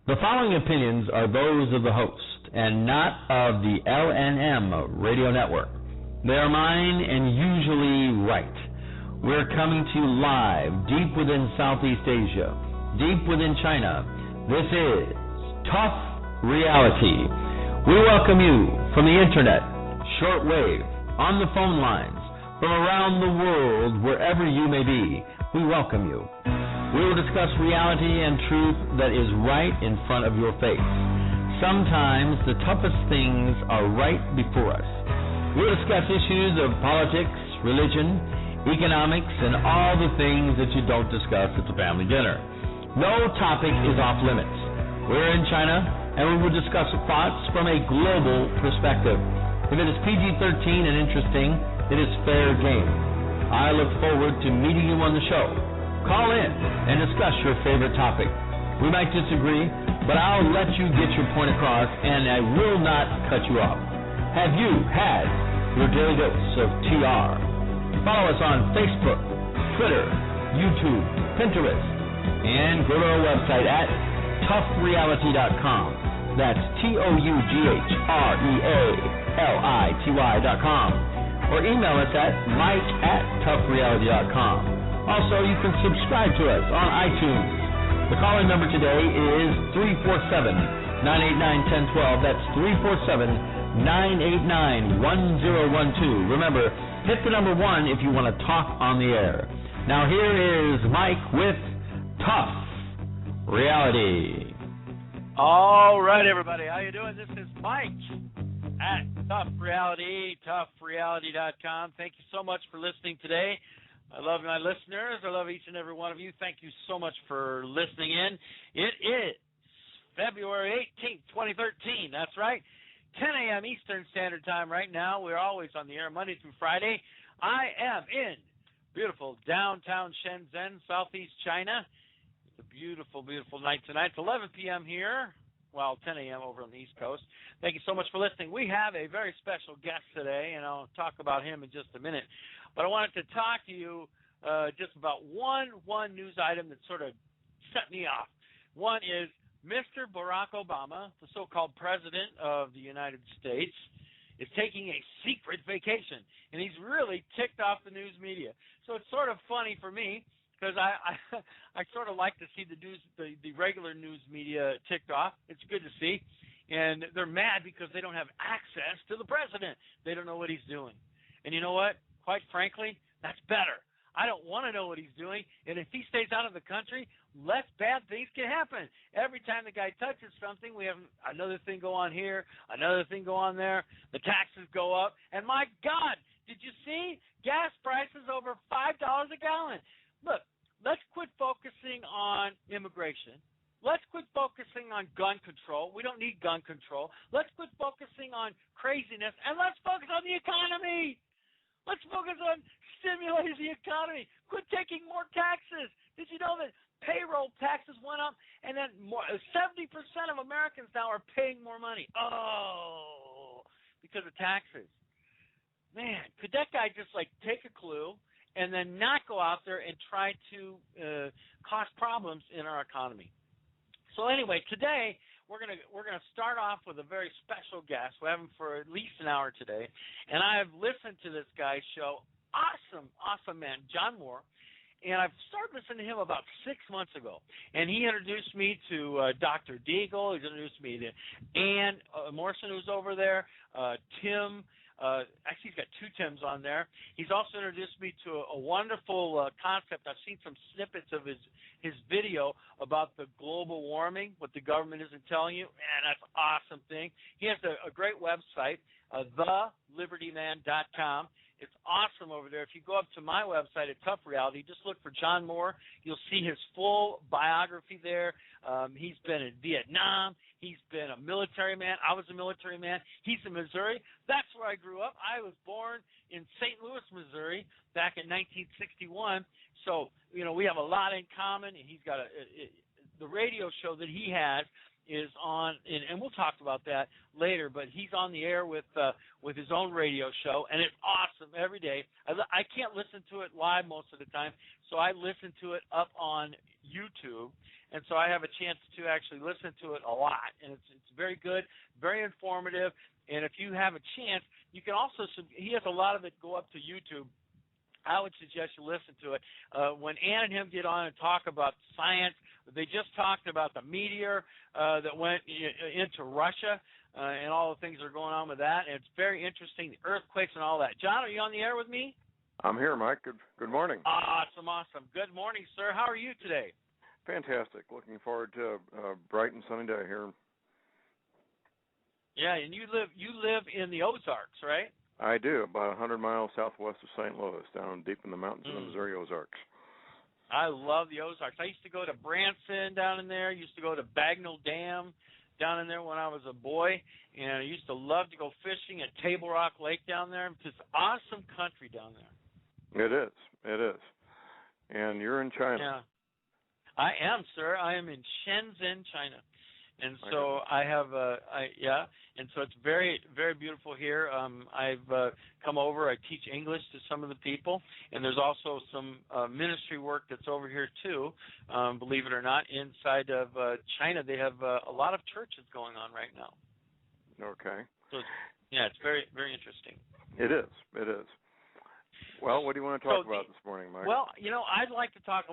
The following opinions are those of the host and not of the LNM radio network. They are mine and usually right. We're coming to you live deep within Southeast Asia, deep within China. This is Tough Reality. We welcome you from the internet, shortwave, on the phone lines, from around the world, wherever you may be. We welcome you. We will discuss reality and truth that is right in front of your face. Sometimes the toughest things are right before us. We'll discuss issues of politics, religion, economics, and all the things that you don't discuss at the family dinner. No topic is off limits. We're in China, and we will discuss thoughts from a global perspective. If it is PG-13 and interesting, it is fair game. I look forward to meeting you on the show. Call in and discuss your favorite topic. We might disagree, but I'll let you get your point across, and I will not cut you off. Have you had your daily dose of TR? Follow us on Facebook, Twitter, YouTube, Pinterest, and go to our website at toughreality.com. That's TOUGHREALITY.com. Or email us at mike@toughreality.com. Also, you can subscribe to us on iTunes. The calling number today is 347-989-1012. That's 347-989-1012. Remember, hit the number 1 if you want to talk on the air. Now here is Mike with Tough Reality. All right, everybody. How you doing? This is Mike at Tough Reality, toughreality.com. Thank you so much for listening today. I love my listeners. I love each and every one of you. Thank you so much for listening in. It is February 18th, 2013. That's right. 10 a.m. Eastern Standard Time right now. We're always on the air Monday through Friday. I am in beautiful downtown Shenzhen, Southeast China. It's a beautiful, beautiful night tonight. It's 11 p.m. here. Well, 10 a.m. over on the East Coast. Thank you so much for listening. We have a very special guest today, and I'll talk about him in just a minute. But I wanted to talk to you just about one news item that sort of set me off. One is Mr. Barack Obama, the so-called president of the United States, is taking a secret vacation, and he's really ticked off the news media. So it's sort of funny for me, because I sort of like to see the news, the regular news media ticked off. It's good to see. And they're mad because they don't have access to the president. They don't know what he's doing. And you know what? Quite frankly, that's better. I don't want to know what he's doing. And if he stays out of the country, less bad things can happen. Every time the guy touches something, we have another thing go on here, another thing go on there. The taxes go up. And my God, did you see gas prices over $5 a gallon? Look, let's quit focusing on immigration. Let's quit focusing on gun control. We don't need gun control. Let's quit focusing on craziness, and let's focus on the economy. Let's focus on stimulating the economy. Quit taking more taxes. Did you know that payroll taxes went up, and then 70% of Americans now are paying more money? Oh, because of taxes. Man, could that guy just take a clue and then not go out there and try to cause problems in our economy? So anyway, today we're gonna start off with a very special guest. We have him for at least an hour today, and I have listened to this guy's show. Awesome man, John Moore, and I've started listening to him about 6 months ago. And he introduced me to Dr. Deagle. He's introduced me to Ann Morrison, who's over there. Tim. Actually, he's got 2 Tims on there. He's also introduced me to a wonderful concept. I've seen some snippets of his video about the global warming, what the government isn't telling you. Man, that's an awesome thing. He has a great website, thelibertyman.com. It's awesome over there. If you go up to my website at Tough Reality, just look for John Moore. You'll see his full biography there. He's been in Vietnam. He's been a military man. I was a military man. He's in Missouri. That's where I grew up. I was born in St. Louis, Missouri, back in 1961. So, we have a lot in common. And he's got the radio show that he has is on, and we'll talk about that later, but he's on the air with his own radio show, and it's awesome every day. I can't listen to it live most of the time, so I listen to it up on YouTube, and so I have a chance to actually listen to it a lot, and it's very good, very informative. And if you have a chance, you can also he has a lot of it go up to YouTube. I would suggest you listen to it. When Ann and him get on and talk about science, they just talked about the meteor that went into Russia and all the things that are going on with that. And it's very interesting, the earthquakes and all that. John, are you on the air with me? I'm here, Mike. Good morning. Awesome. Good morning, sir. How are you today? Fantastic. Looking forward to a bright and sunny day here. Yeah, and you live in the Ozarks, right? I do, about 100 miles southwest of St. Louis, down deep in the mountains of the Missouri Ozarks. I love the Ozarks. I used to go to Branson down in there. I used to go to Bagnell Dam down in there when I was a boy, and I used to love to go fishing at Table Rock Lake down there. It's just awesome country down there. It is. And you're in China. Yeah. I am, sir. I am in Shenzhen, China. And so I have, and so it's very, very beautiful here. I've come over. I teach English to some of the people, and there's also some ministry work that's over here too. Believe it or not, inside of China, they have a lot of churches going on right now. Okay. So it's very, very interesting. It is. Well, what do you want to talk about this morning, Mike? Well, I'd like to talk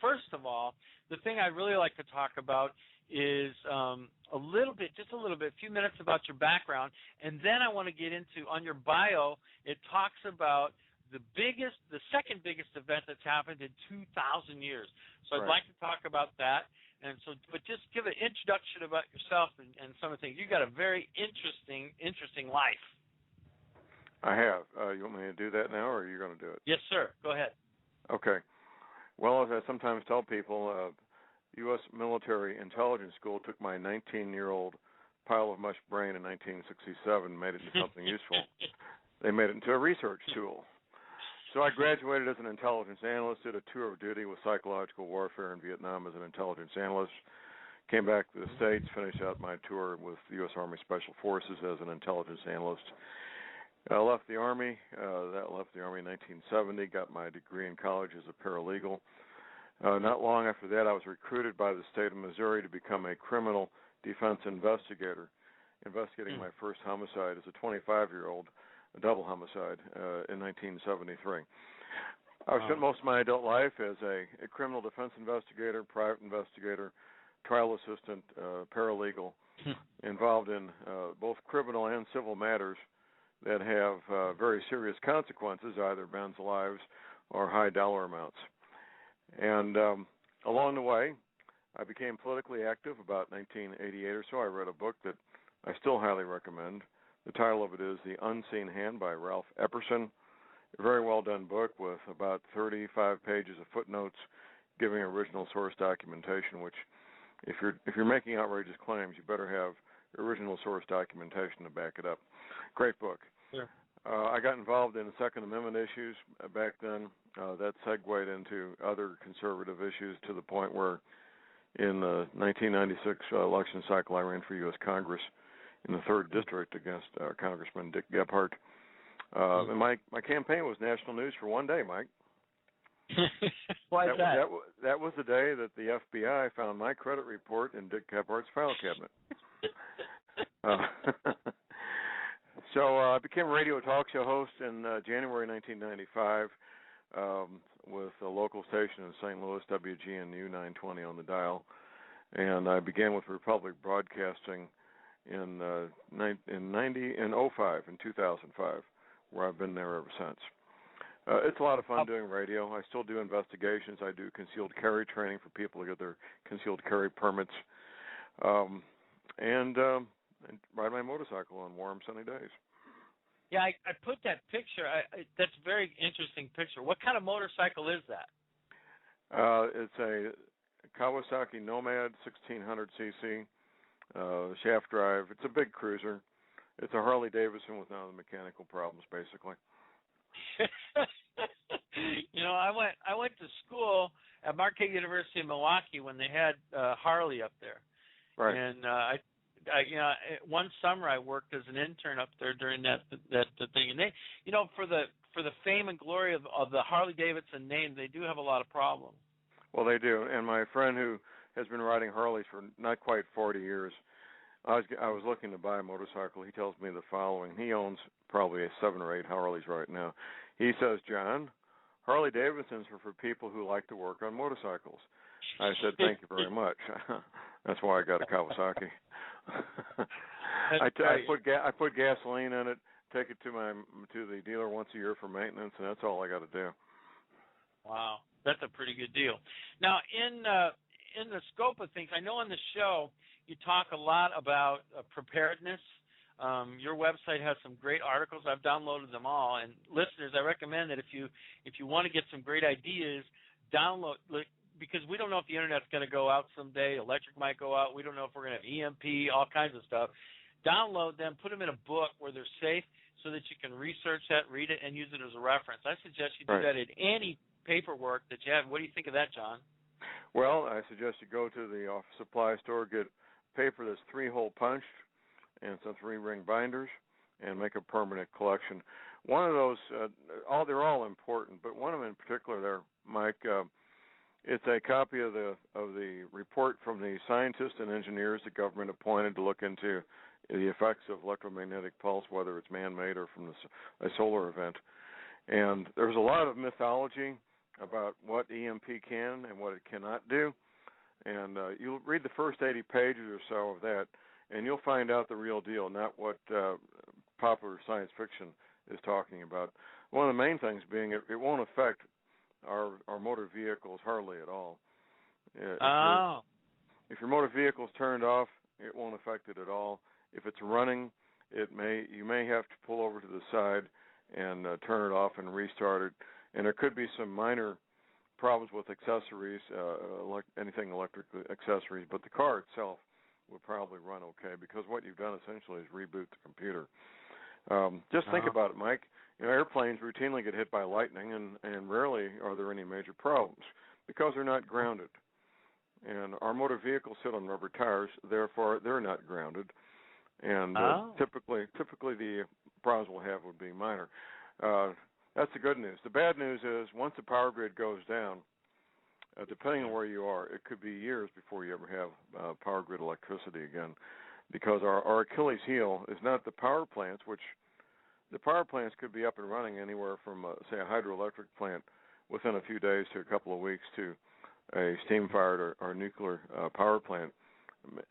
first of all, the thing I'd really like to talk about is a few minutes about your background, and then I want to get into, on your bio, it talks about the second biggest event that's happened in 2,000 years. So I'd like to talk about that, but just give an introduction about yourself and some of the things. You've got a very interesting life. I have. You want me to do that now, or are you going to do it? Yes, sir. Go ahead. Okay. Well, as I sometimes tell people, U.S. military intelligence school took my 19-year-old pile of mush brain in 1967 and made it into something useful. They made it into a research tool. So I graduated as an intelligence analyst, did a tour of duty with psychological warfare in Vietnam as an intelligence analyst, came back to the States, finished out my tour with the U.S. Army Special Forces as an intelligence analyst. I left the Army. Left the Army in 1970, got my degree in college as a paralegal. Not long after that, I was recruited by the state of Missouri to become a criminal defense investigator, investigating my first homicide as a 25-year-old, a double homicide, in 1973. I've spent most of my adult life as a criminal defense investigator, private investigator, trial assistant, paralegal, involved in both criminal and civil matters that have very serious consequences, either men's lives or high dollar amounts. And along the way, I became politically active about 1988 or so. I read a book that I still highly recommend. The title of it is The Unseen Hand by Ralph Epperson. A very well done book with about 35 pages of footnotes giving original source documentation, which if you're making outrageous claims, you better have original source documentation to back it up. Great book. Sure. I got involved in the Second Amendment issues back then. That segued into other conservative issues to the point where in the 1996 election cycle, I ran for U.S. Congress in the 3rd District against Congressman Dick Gephardt. And my campaign was national news for one day, Mike. Why is that? That was the day that the FBI found my credit report in Dick Gephardt's file cabinet. So I became a radio talk show host in January 1995 with a local station in St. Louis, WGNU 920 on the dial. And I began with Republic Broadcasting in 2005, where I've been there ever since. It's a lot of fun doing radio. I still do investigations. I do concealed carry training for people to get their concealed carry permits. And ride my motorcycle on warm, sunny days. Yeah, I put that picture. That's a very interesting picture. What kind of motorcycle is that? It's a Kawasaki Nomad 1600cc shaft drive. It's a big cruiser. It's a Harley Davidson with none of the mechanical problems, basically. I went to school at Marquette University in Milwaukee when they had Harley up there. Right. And one summer I worked as an intern up there during that thing, and they, for the fame and glory of the Harley Davidson name, they do have a lot of problems. Well, they do. And my friend who has been riding Harleys for not quite 40 years. I was looking to buy a motorcycle. He tells me the following. He owns probably 7 or 8 Harleys right now. He says, John, Harley Davidsons are for people who like to work on motorcycles. I said, thank you very much. That's why I got a Kawasaki. I put gasoline in it, take it to the dealer once a year for maintenance, and that's all I got to do. Wow, that's a pretty good deal. Now, in the scope of things, I know on the show you talk a lot about preparedness. Your website has some great articles. I've downloaded them all. And listeners, I recommend that if you want to get some great ideas, download, because we don't know if the Internet's going to go out someday. Electric might go out. We don't know if we're going to have EMP, all kinds of stuff. Download them, put them in a book where they're safe so that you can research that, read it, and use it as a reference. I suggest you do that in any paperwork that you have. What do you think of that, John? Well, I suggest you go to the office supply store, get paper that's 3-hole punched and some 3-ring binders, and make a permanent collection. One of those, they're all important, but one of them in particular there, Mike, it's a copy of the report from the scientists and engineers the government appointed to look into the effects of electromagnetic pulse, whether it's man-made or from a solar event. And there's a lot of mythology about what EMP can and what it cannot do. And you'll read the first 80 pages or so of that, and you'll find out the real deal, not what popular science fiction is talking about. One of the main things being it won't affect our motor vehicles hardly at all. If your motor vehicle's turned off, it won't affect it at all. If it's running, you may have to pull over to the side and turn it off and restart it. And there could be some minor problems with accessories, anything electric accessories, but the car itself will probably run okay, because what you've done essentially is reboot the computer. Just think about it, Mike. Airplanes routinely get hit by lightning, and rarely are there any major problems because they're not grounded. And our motor vehicles sit on rubber tires, therefore they're not grounded. And typically the problems we'll have would be minor. That's the good news. The bad news is once the power grid goes down, depending on where you are, it could be years before you ever have power grid electricity again, because our Achilles heel is not the power plants, which the power plants could be up and running anywhere from, say, a hydroelectric plant within a few days to a couple of weeks to a steam-fired or nuclear power plant,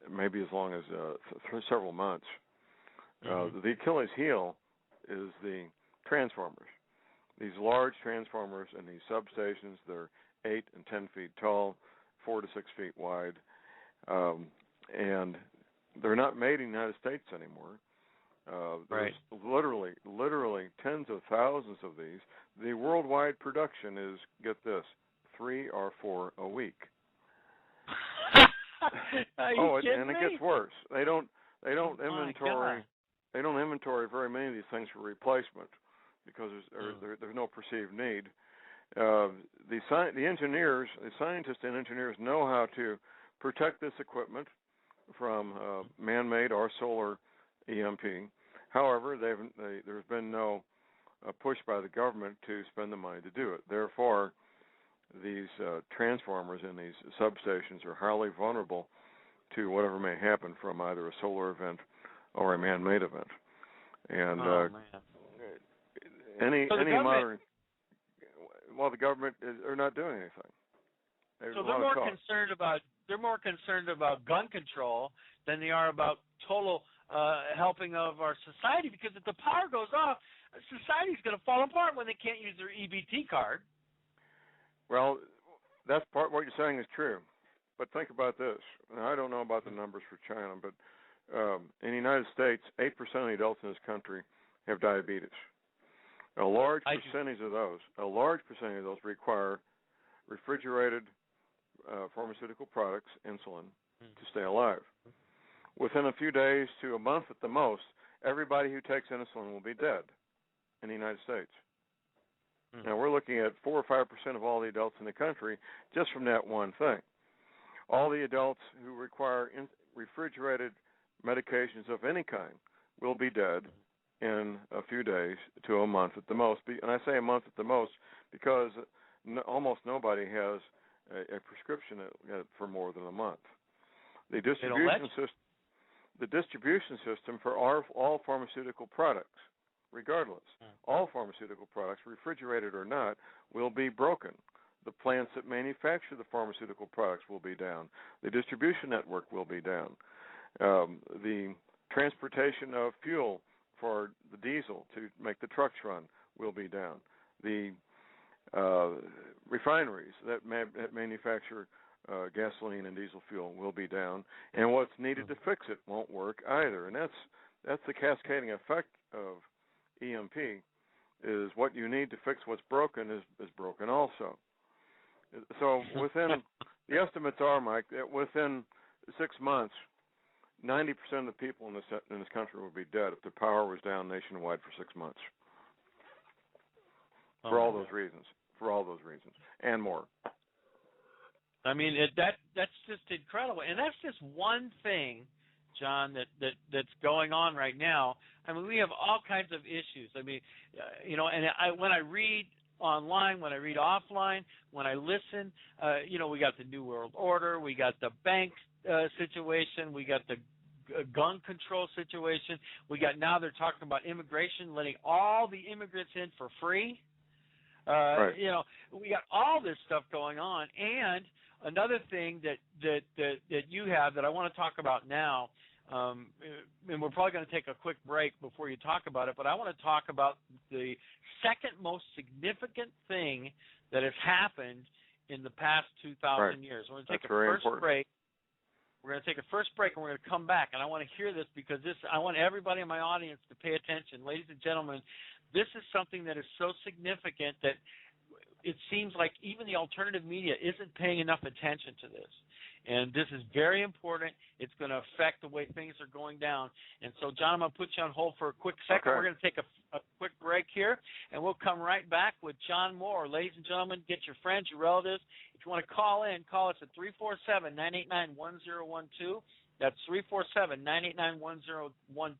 maybe as long as several months. The Achilles heel is the transformers. These large transformers and these substations, they're 8 and 10 feet tall, 4 to 6 feet wide, and they're not made in the United States anymore. There's literally tens of thousands of these. The worldwide production is, get this, 3 or 4 a week. And it gets worse. They don't inventory very many of these things for replacement because there's no perceived need. The scientists and engineers know how to protect this equipment from man-made or solar EMP. However, there's been no push by the government to spend the money to do it. Therefore, these transformers in these substations are highly vulnerable to whatever may happen from either a solar event or a man-made event. And the government are not doing anything. So they're more concerned about gun control than they are about total helping of our society, because if the power goes off, society's going to fall apart when they can't use their EBT card. Well, that's part what you're saying is true. But think about this. Now, I don't know about the numbers for China, but in the United States, 8% of the adults in this country have diabetes. A large percentage of those require refrigerated pharmaceutical products, insulin, to stay alive. Within a few days to a month at the most, everybody who takes insulin will be dead in the United States. Now, we're looking at 4 or 5% of all the adults in the country just from that one thing. All the adults who require refrigerated medications of any kind will be dead in a few days to a month at the most. And I say a month at the most because almost nobody has a prescription for more than a month. The distribution system for all pharmaceutical products, regardless, all pharmaceutical products, refrigerated or not, will be broken. The plants that manufacture the pharmaceutical products will be down. The distribution network will be down. The transportation of fuel for the diesel to make the trucks run will be down. The refineries that manufacture gasoline and diesel fuel will be down, and what's needed to fix it won't work either. And that's the cascading effect of EMP. Is what you need to fix what's broken is broken also. So within the estimates are, Mike, that within 6 months, 90% of the people in this country will be dead if the power was down nationwide for 6 months. For all those reasons, and more. I mean, that's just incredible, and that's just one thing, John, that's going on right now. I mean, we have all kinds of issues. I mean, when I read online, when I read offline, when I listen, we got the New World Order, we got the bank situation, we got the gun control situation, now they're talking about immigration, letting all the immigrants in for free. Right. We got all this stuff going on, and another thing that you have that I want to talk about now, and we're probably going to take a quick break before you talk about it, but I want to talk about the second most significant thing that has happened in the past 2,000 years. We're going to take a first break. We're going to take a first break, and we're going to come back, and I want to hear this because I want everybody in my audience to pay attention. Ladies and gentlemen, this is something that is so significant that it seems like even the alternative media isn't paying enough attention to this. And this is very important. It's going to affect the way things are going down. And so, John, I'm going to put you on hold for a quick second. Okay. We're going to take a quick break here, and we'll come right back with John Moore. Ladies and gentlemen, get your friends, your relatives. If you want to call in, call us at 347-989-1012. That's 347-989-1012. I'm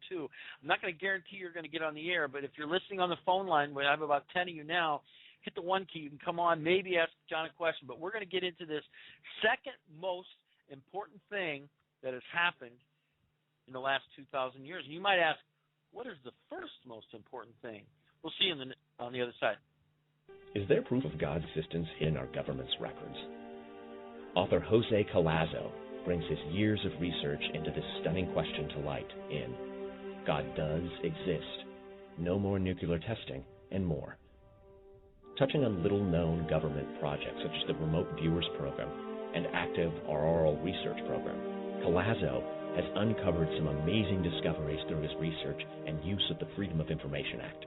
not going to guarantee you're going to get on the air, but if you're listening on the phone line, we have about 10 of you now, hit the 1 key. You can come on, maybe ask John a question. But we're going to get into this second most important thing that has happened in the last 2,000 years. And you might ask, what is the first most important thing? We'll see you on the other side. Is there proof of God's existence in our government's records? Author Jose Collazo brings his years of research into this stunning question to light in God Does Exist, No More Nuclear Testing, and more. Touching on little-known government projects such as the Remote Viewers Program and Active Auroral Research Program, Collazo has uncovered some amazing discoveries through his research and use of the Freedom of Information Act.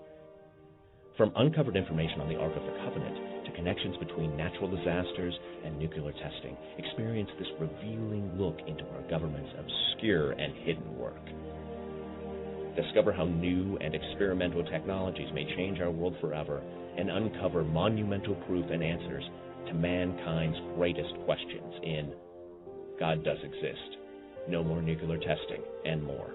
From uncovered information on the Ark of the Covenant to connections between natural disasters and nuclear testing, experience this revealing look into our government's obscure and hidden work. Discover how new and experimental technologies may change our world forever and uncover monumental proof and answers to mankind's greatest questions in God Does Exist, No More Nuclear Testing, and more.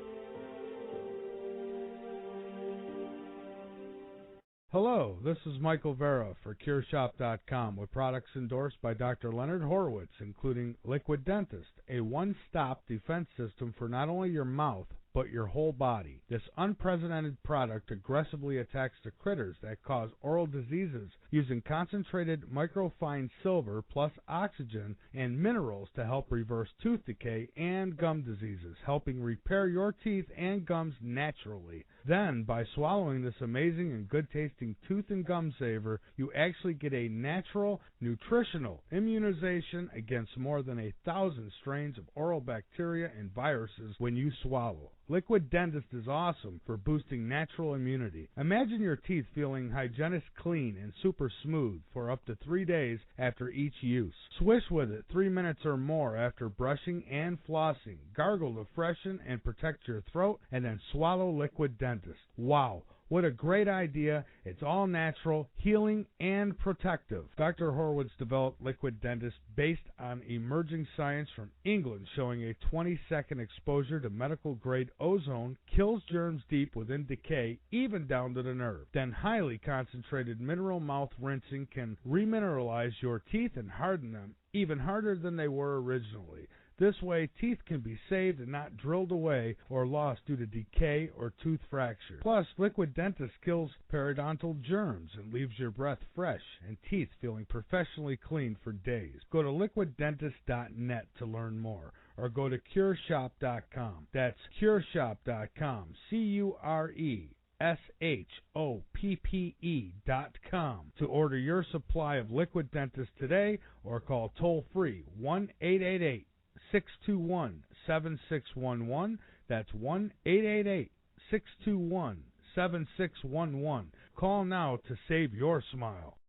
Hello, this is Michael Vera for CureShop.com with products endorsed by Dr. Leonard Horowitz, including Liquid Dentist, a one-stop defense system for not only your mouth, but your whole body. This unprecedented product aggressively attacks the critters that cause oral diseases using concentrated microfine silver plus oxygen and minerals to help reverse tooth decay and gum diseases, helping repair your teeth and gums naturally. Then, by swallowing this amazing and good-tasting tooth and gum saver, you actually get a natural, nutritional immunization against more than 1,000 strains of oral bacteria and viruses when you swallow. Liquid Dentist is awesome for boosting natural immunity. Imagine your teeth feeling hygienic clean and super smooth for up to 3 days after each use. Swish with it 3 minutes or more after brushing and flossing. Gargle to freshen and protect your throat, and then swallow Liquid Dentist. Wow, What a great idea. It's all natural, healing, and protective. Dr. Horowitz developed Liquid Dentist based on emerging science from England showing a 20-second exposure to medical-grade ozone kills germs deep within decay, even down to the nerve. Then highly concentrated mineral mouth rinsing can remineralize your teeth and harden them, even harder than they were originally. This way, teeth can be saved and not drilled away or lost due to decay or tooth fracture. Plus, Liquid Dentist kills periodontal germs and leaves your breath fresh and teeth feeling professionally clean for days. Go to liquiddentist.net to learn more, or go to cureshop.com. That's cureshop.com. CURESHOPPE.com to order your supply of Liquid Dentist today, or call toll-free 1-888-621-7611. That's 1-888-621-7611. Call now to save your smile.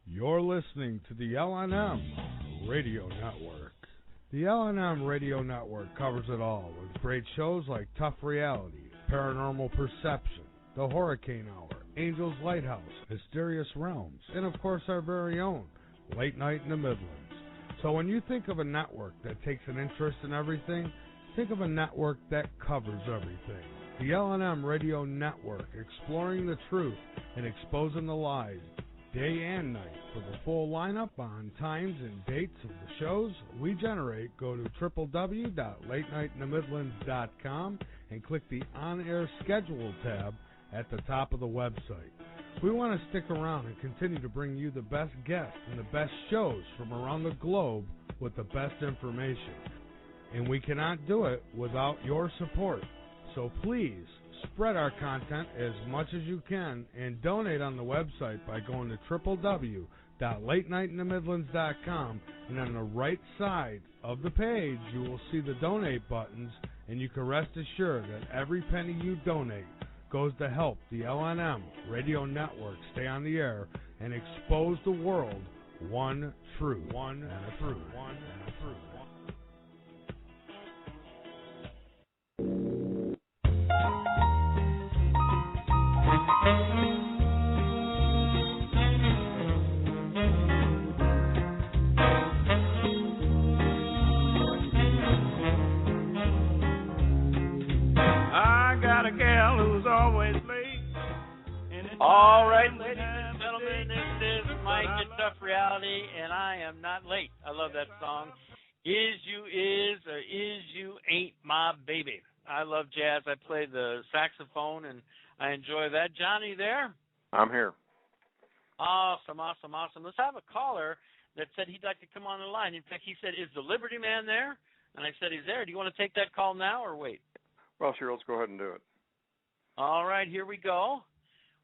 You're listening to the LNM Radio Network. The LNM Radio Network covers it all with great shows like Tough Reality, Paranormal Perception, The Hurricane Hour, Angel's Lighthouse, Mysterious Realms, and of course our very own Late Night in the Midlands. So when you think of a network that takes an interest in everything, think of a network that covers everything. The LNM Radio Network, exploring the truth and exposing the lies day and night. For the full lineup on times and dates of the shows we generate, go to www.latenightinthemidlands.com and click the On-Air Schedule tab at the top of the website. We want to stick around and continue to bring you the best guests and the best shows from around the globe with the best information. And we cannot do it without your support. So please spread our content as much as you can and donate on the website by going to www.latenightinthemidlands.com, and on the right side of the page you will see the donate buttons, and you can rest assured that every penny you donate goes to help the LNM Radio Network stay on the air and expose the world one truth. I got a gal who's always late. All right, ladies and gentlemen, this is Mike at Tough Reality, and I am not late. I love that song. Is you is or is you ain't my baby. I love jazz. I play the saxophone, and I enjoy that. Johnny, there? I'm here. Awesome. Let's have a caller that said he'd like to come on the line. In fact, he said, is the Liberty Man there? And I said, he's there. Do you want to take that call now or wait? Well, sure, let's go ahead and do it. All right, here we go.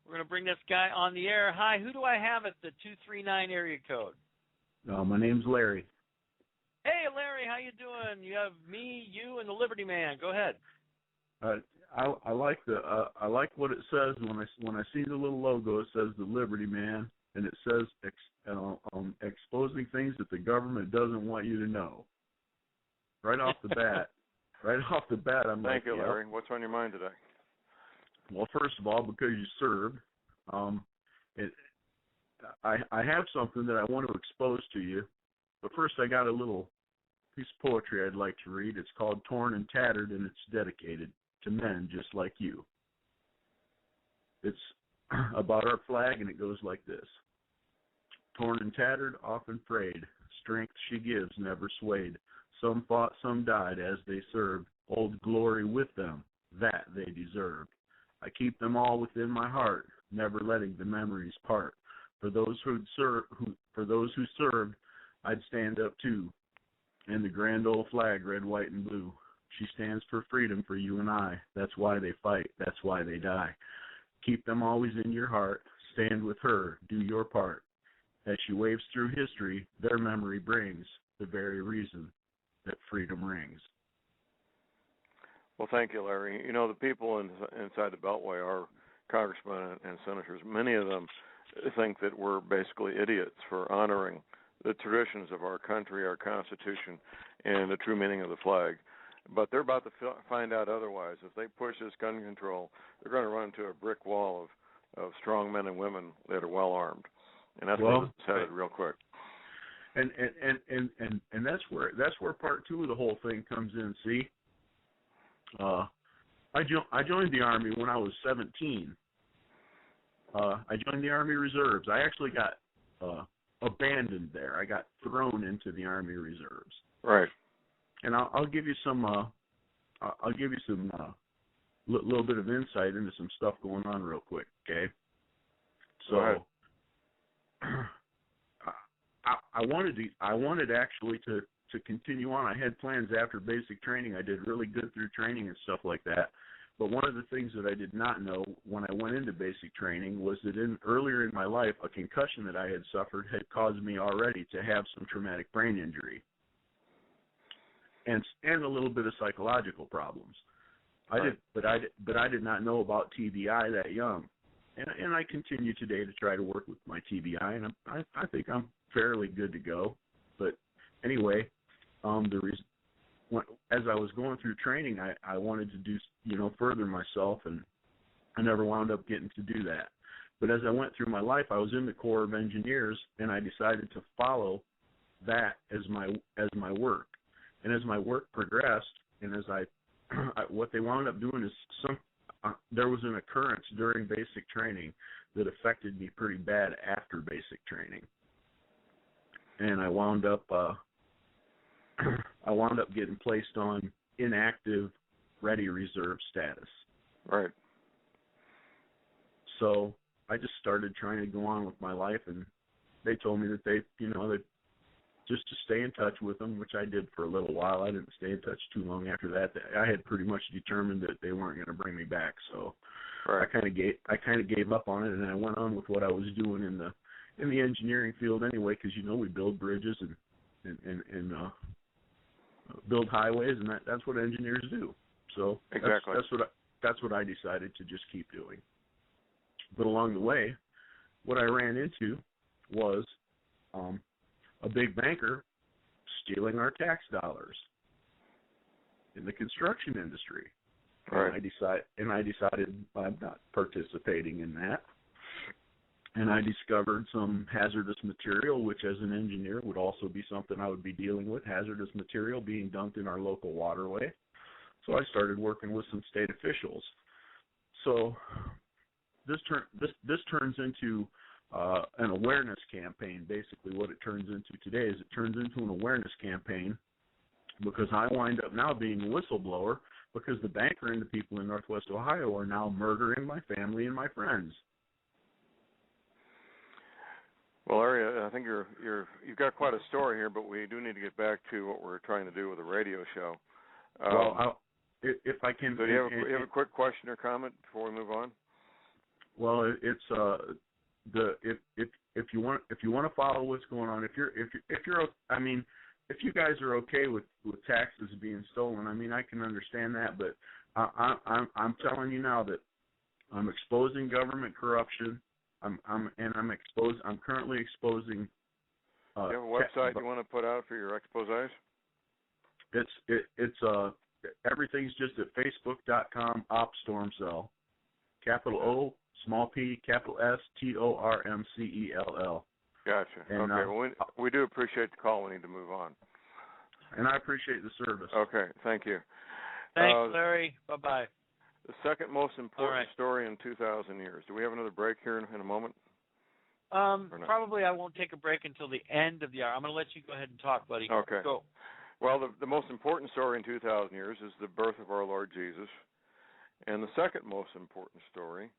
We're going to bring this guy on the air. Hi, who do I have at the 239 area code? My name's Larry. Hey, Larry, how you doing? You have me, you, and the Liberty Man. Go ahead. I like what it says when I see the little logo. It says the Liberty Man, and it says exposing things that the government doesn't want you to know. Right off the bat, I'm Thank you, Larry. What's on your mind today? Well, first of all, because you served, I have something that I want to expose to you. But first, I got a little piece of poetry I'd like to read. It's called Torn and Tattered, and it's dedicated to men just like you. It's about our flag, and it goes like this. Torn and tattered, often frayed, strength she gives never swayed. Some fought, some died as they served, old glory with them, that they deserved. I keep them all within my heart, never letting the memories part. For those who served, I'd stand up too. And the grand old flag, red, white, and blue. She stands for freedom for you and I. That's why they fight. That's why they die. Keep them always in your heart. Stand with her. Do your part. As she waves through history, their memory brings the very reason that freedom rings. Well, thank you, Larry. You know, the people inside the Beltway, our congressmen and senators, many of them think that we're basically idiots for honoring the traditions of our country, our Constitution, and the true meaning of the flag. But they're about to find out otherwise. If they push this gun control, they're going to run into a brick wall of strong men and women that are well armed, and that's where it's headed real quick. And that's where part two of the whole thing comes in. See, I joined the Army when I was 17. I joined the Army Reserves. I actually got abandoned there. I got thrown into the Army Reserves. Right. And I'll give you some little bit of insight into some stuff going on real quick. Okay. So I wanted actually to continue on. I had plans after basic training. I did really good through training and stuff like that. But one of the things that I did not know when I went into basic training was that earlier in my life, a concussion that I had suffered had caused me already to have some traumatic brain injury and a little bit of psychological problems. But I did not know about TBI that young, and I continue today to try to work with my TBI, and I think I'm fairly good to go. But anyway, the reason. As I was going through training, I wanted to do, further myself, and I never wound up getting to do that. But as I went through my life, I was in the Corps of Engineers, and I decided to follow that as my work. And as my work progressed, and as what they wound up doing is there was an occurrence during basic training that affected me pretty bad after basic training, and I wound up getting placed on inactive ready reserve status. Right. So I just started trying to go on with my life, and they told me that they just to stay in touch with them, which I did for a little while. I didn't stay in touch too long after that. I had pretty much determined that they weren't going to bring me back, so right. I kind of gave up on it, and I went on with what I was doing in the engineering field anyway, because we build bridges and build highways, and that's what engineers do. So exactly. That's what I decided to just keep doing. But along the way, what I ran into was a big banker stealing our tax dollars in the construction industry. Right. And I decided I'm not participating in that. And I discovered some hazardous material, which as an engineer would also be something I would be dealing with, hazardous material being dumped in our local waterway. So I started working with some state officials. So this turns into an awareness campaign. Basically what it turns into today is it turns into an awareness campaign, because I wind up now being a whistleblower because the banker and the people in Northwest Ohio are now murdering my family and my friends. Well, Larry, I think you've got quite a story here, but we do need to get back to what we're trying to do with the radio show. If I can. So, do you have a quick question or comment before we move on? Well, it's if you want to follow what's going on, if you guys are okay with taxes being stolen, I can understand that, but I'm telling you now that I'm exposing government corruption. I'm currently exposing. Do you have a website you want to put out for your exposés? It's everything's just at facebook.com opstormcell, capital O, small p, capital S, TORMCELL. Gotcha. And, okay. Well, we do appreciate the call. We need to move on. And I appreciate the service. Okay. Thank you. Thanks, Larry. Bye-bye. The second most important story in 2,000 years. Do we have another break here in a moment? Probably I won't take a break until the end of the hour. I'm going to let you go ahead and talk, buddy. Okay. Go. Well, the most important story in 2,000 years is the birth of our Lord Jesus. And the second most important story,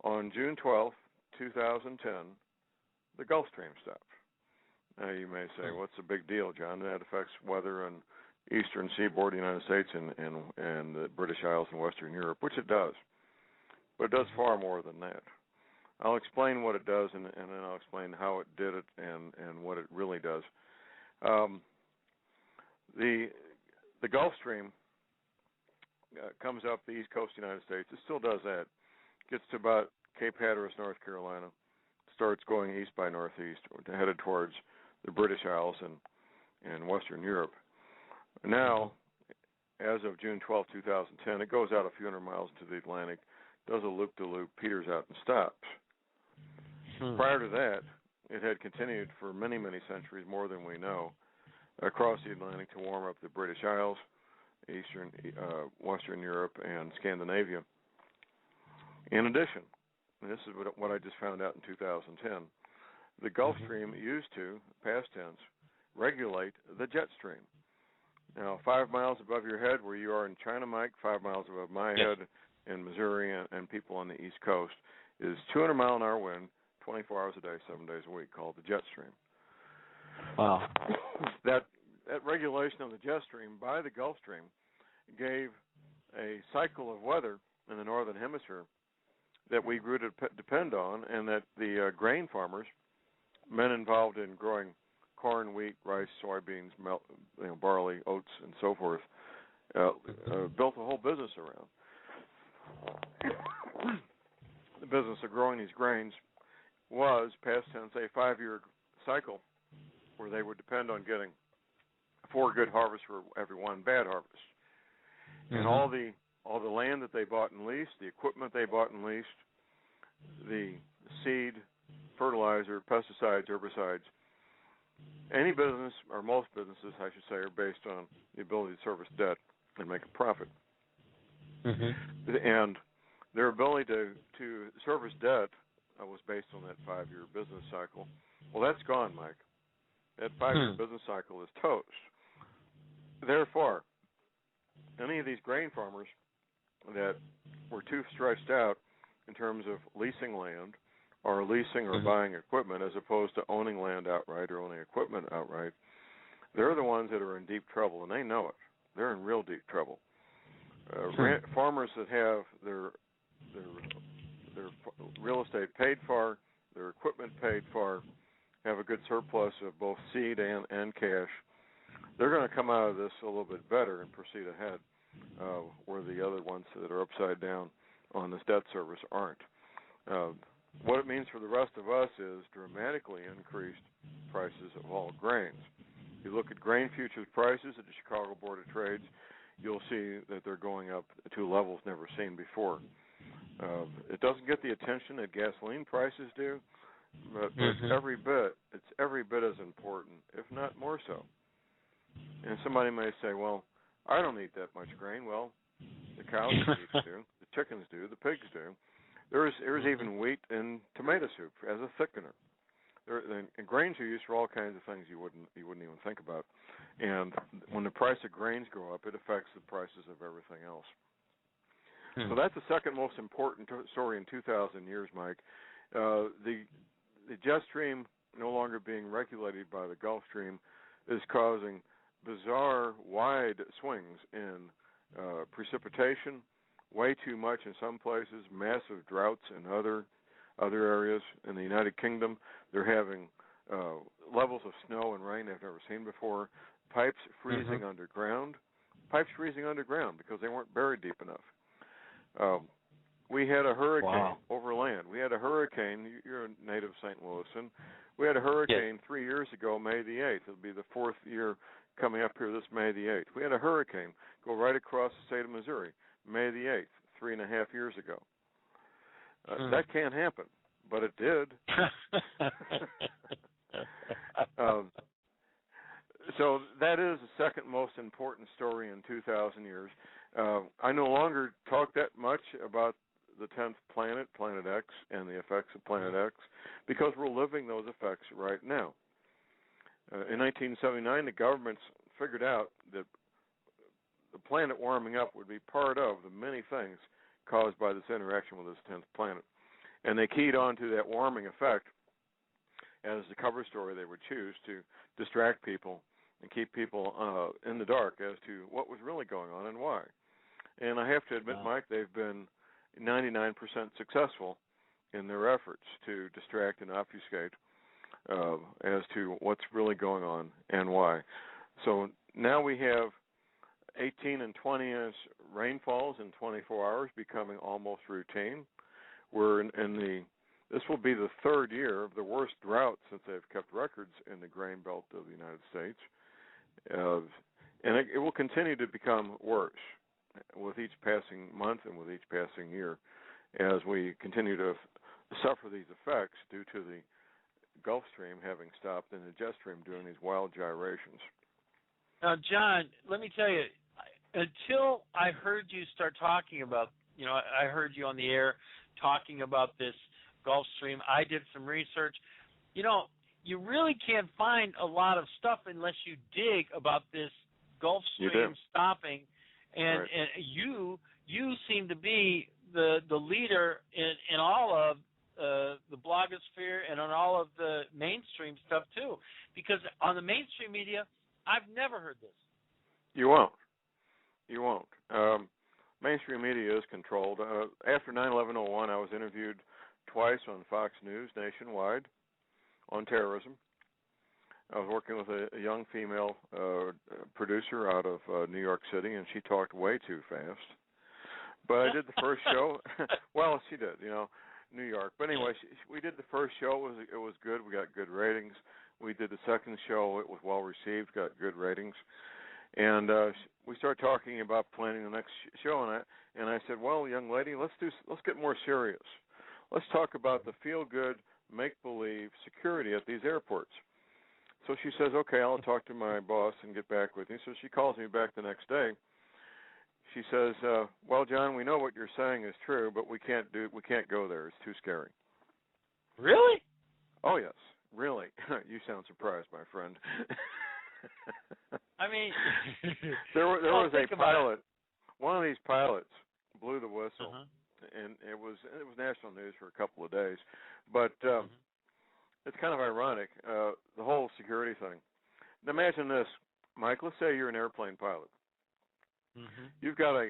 on June 12th, 2010, the Gulf Stream stopped. Now, you may say, what's the big deal, John? That affects weather on eastern seaboard of the United States and the British Isles and Western Europe, which it does. But it does far more than that. I'll explain what it does, and then I'll explain how it did it and what it really does. The Gulf Stream comes up the east coast of the United States. It still does that. Gets to about Cape Hatteras, North Carolina. Starts going east by northeast, headed towards the British Isles and Western Europe. Now, as of June 12, 2010, it goes out a few hundred miles into the Atlantic, does a loop-de-loop, peters out, and stops. Prior to that, it had continued for many, many centuries, more than we know, across the Atlantic to warm up the British Isles, Western Europe, and Scandinavia. In addition, and this is what I just found out in 2010, the Gulf Stream used to, past tense, regulate the jet stream. Now, 5 miles above your head where you are in China, Mike, 5 miles above my head in Missouri and people on the East Coast is 200-mile-an-hour wind, 24 hours a day, 7 days a week, called the jet stream. Wow. That regulation of the jet stream by the Gulf Stream gave a cycle of weather in the northern hemisphere that we grew to depend on, and that the grain farmers, men involved in growing corn, wheat, rice, soybeans, barley, oats, and so forth, built a whole business around. The business of growing these grains was, past tense, a 5-year cycle where they would depend on getting 4 good harvests for every 1 bad harvest. And all the land that they bought and leased, the equipment they bought and leased, the seed, fertilizer, pesticides, herbicides, any business, or most businesses, I should say, are based on the ability to service debt and make a profit. And their ability to service debt was based on that 5-year business cycle. Well, that's gone, Mike. That 5-year business cycle is toast. Therefore, any of these grain farmers that were too stretched out in terms of leasing land or leasing or buying equipment as opposed to owning land outright or owning equipment outright, they're the ones that are in deep trouble, and they know it. They're in real deep trouble. Farmers that have their real estate paid for, their equipment paid for, have a good surplus of both seed and cash, they're going to come out of this a little bit better and proceed ahead, where the other ones that are upside down on this debt service aren't. What it means for the rest of us is dramatically increased prices of all grains. You look at grain futures prices at the Chicago Board of Trade, you'll see that they're going up to levels never seen before. It doesn't get the attention that gasoline prices do, but it's every bit as important, if not more so. And somebody may say, well, I don't eat that much grain. Well, the cows do, the chickens do, the pigs do. There's even wheat in tomato soup as a thickener. And grains are used for all kinds of things you wouldn't even think about. And when the price of grains go up, it affects the prices of everything else. So that's the second most important story in 2,000 years, Mike. The jet stream no longer being regulated by the Gulf Stream is causing bizarre, wide swings in precipitation, way too much in some places, massive droughts in other areas. In the United Kingdom, they're having levels of snow and rain they've never seen before, pipes freezing underground because they weren't buried deep enough. We had a hurricane over land. We had a hurricane. You're a native St. Louisan. We had a hurricane 3 years ago, May the 8th. It'll be the 4th year coming up here this May the 8th. We had a hurricane go right across the state of Missouri, May the 8th, 3.5 years ago. That can't happen, but it did. So that is the second most important story in 2,000 years. I no longer talk that much about the 10th planet, Planet X, and the effects of Planet X, because we're living those effects right now. In 1979, the governments figured out that the planet warming up would be part of the many things caused by this interaction with this 10th planet. And they keyed on to that warming effect as the cover story they would choose to distract people and keep people in the dark as to what was really going on and why. And I have to admit, Mike, they've been 99% successful in their efforts to distract and obfuscate as to what's really going on and why. So now we have 18 and 20-inch rainfalls in 24 hours becoming almost routine. We're this will be the 3rd year of the worst drought since they've kept records in the grain belt of the United States. And it will continue to become worse with each passing month and with each passing year as we continue to suffer these effects due to the Gulf Stream having stopped and the jet stream doing these wild gyrations. Now, John, let me tell you, until I heard you start talking about, I heard you on the air talking about this Gulf Stream. I did some research. You really can't find a lot of stuff unless you dig about this Gulf Stream stopping. And, right. and you seem to be the leader in all of the blogosphere and on all of the mainstream stuff too, because on the mainstream media, I've never heard this. You won't. Mainstream media is controlled. After 9/11/01, I was interviewed twice on Fox News nationwide on terrorism. I was working with a young female producer out of New York City, and she talked way too fast. But I did the first show. Well, she did, New York. But anyway, we did the first show. It was good. We got good ratings. We did the second show. It was well received. Got good ratings. And we started talking about planning the next show. And I said, well, young lady, let's get more serious. Let's talk about the feel-good, make-believe security at these airports. So she says, okay, I'll talk to my boss and get back with you. So she calls me back the next day. She says, well, John, we know what you're saying is true, but we can't go there. It's too scary. Really? Oh, yes, really. You sound surprised, my friend. I mean, there was a pilot. One of these pilots blew the whistle, and it was national news for a couple of days. But it's kind of ironic, the whole security thing. Now imagine this, Mike. Let's say you're an airplane pilot. Mm-hmm. You've got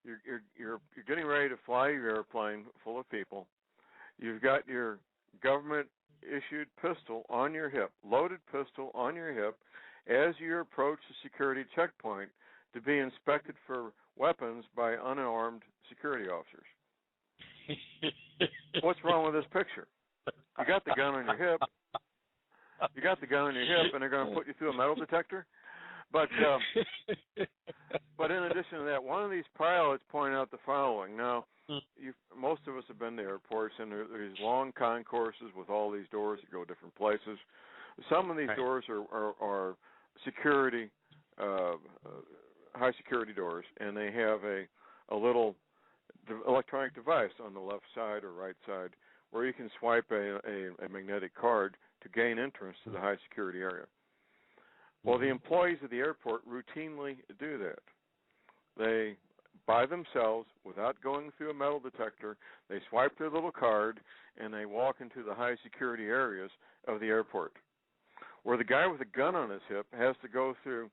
you're getting ready to fly your airplane full of people. You've got your government-issued pistol on your hip, loaded pistol on your hip, as you approach the security checkpoint to be inspected for weapons by unarmed security officers. What's wrong with this picture? You got the gun on your hip. And they're going to put you through a metal detector. But in addition to that, one of these pilots pointed out the following. Now, most of us have been to airports, and there's long concourses with all these doors that go different places. Some of these doors are security, high security doors, and they have a little electronic device on the left side or right side where you can swipe a magnetic card to gain entrance to the high security area. Well, the employees of the airport routinely do that. They, by themselves, without going through a metal detector, they swipe their little card and they walk into the high security areas of the airport, where the guy with a gun on his hip has to go through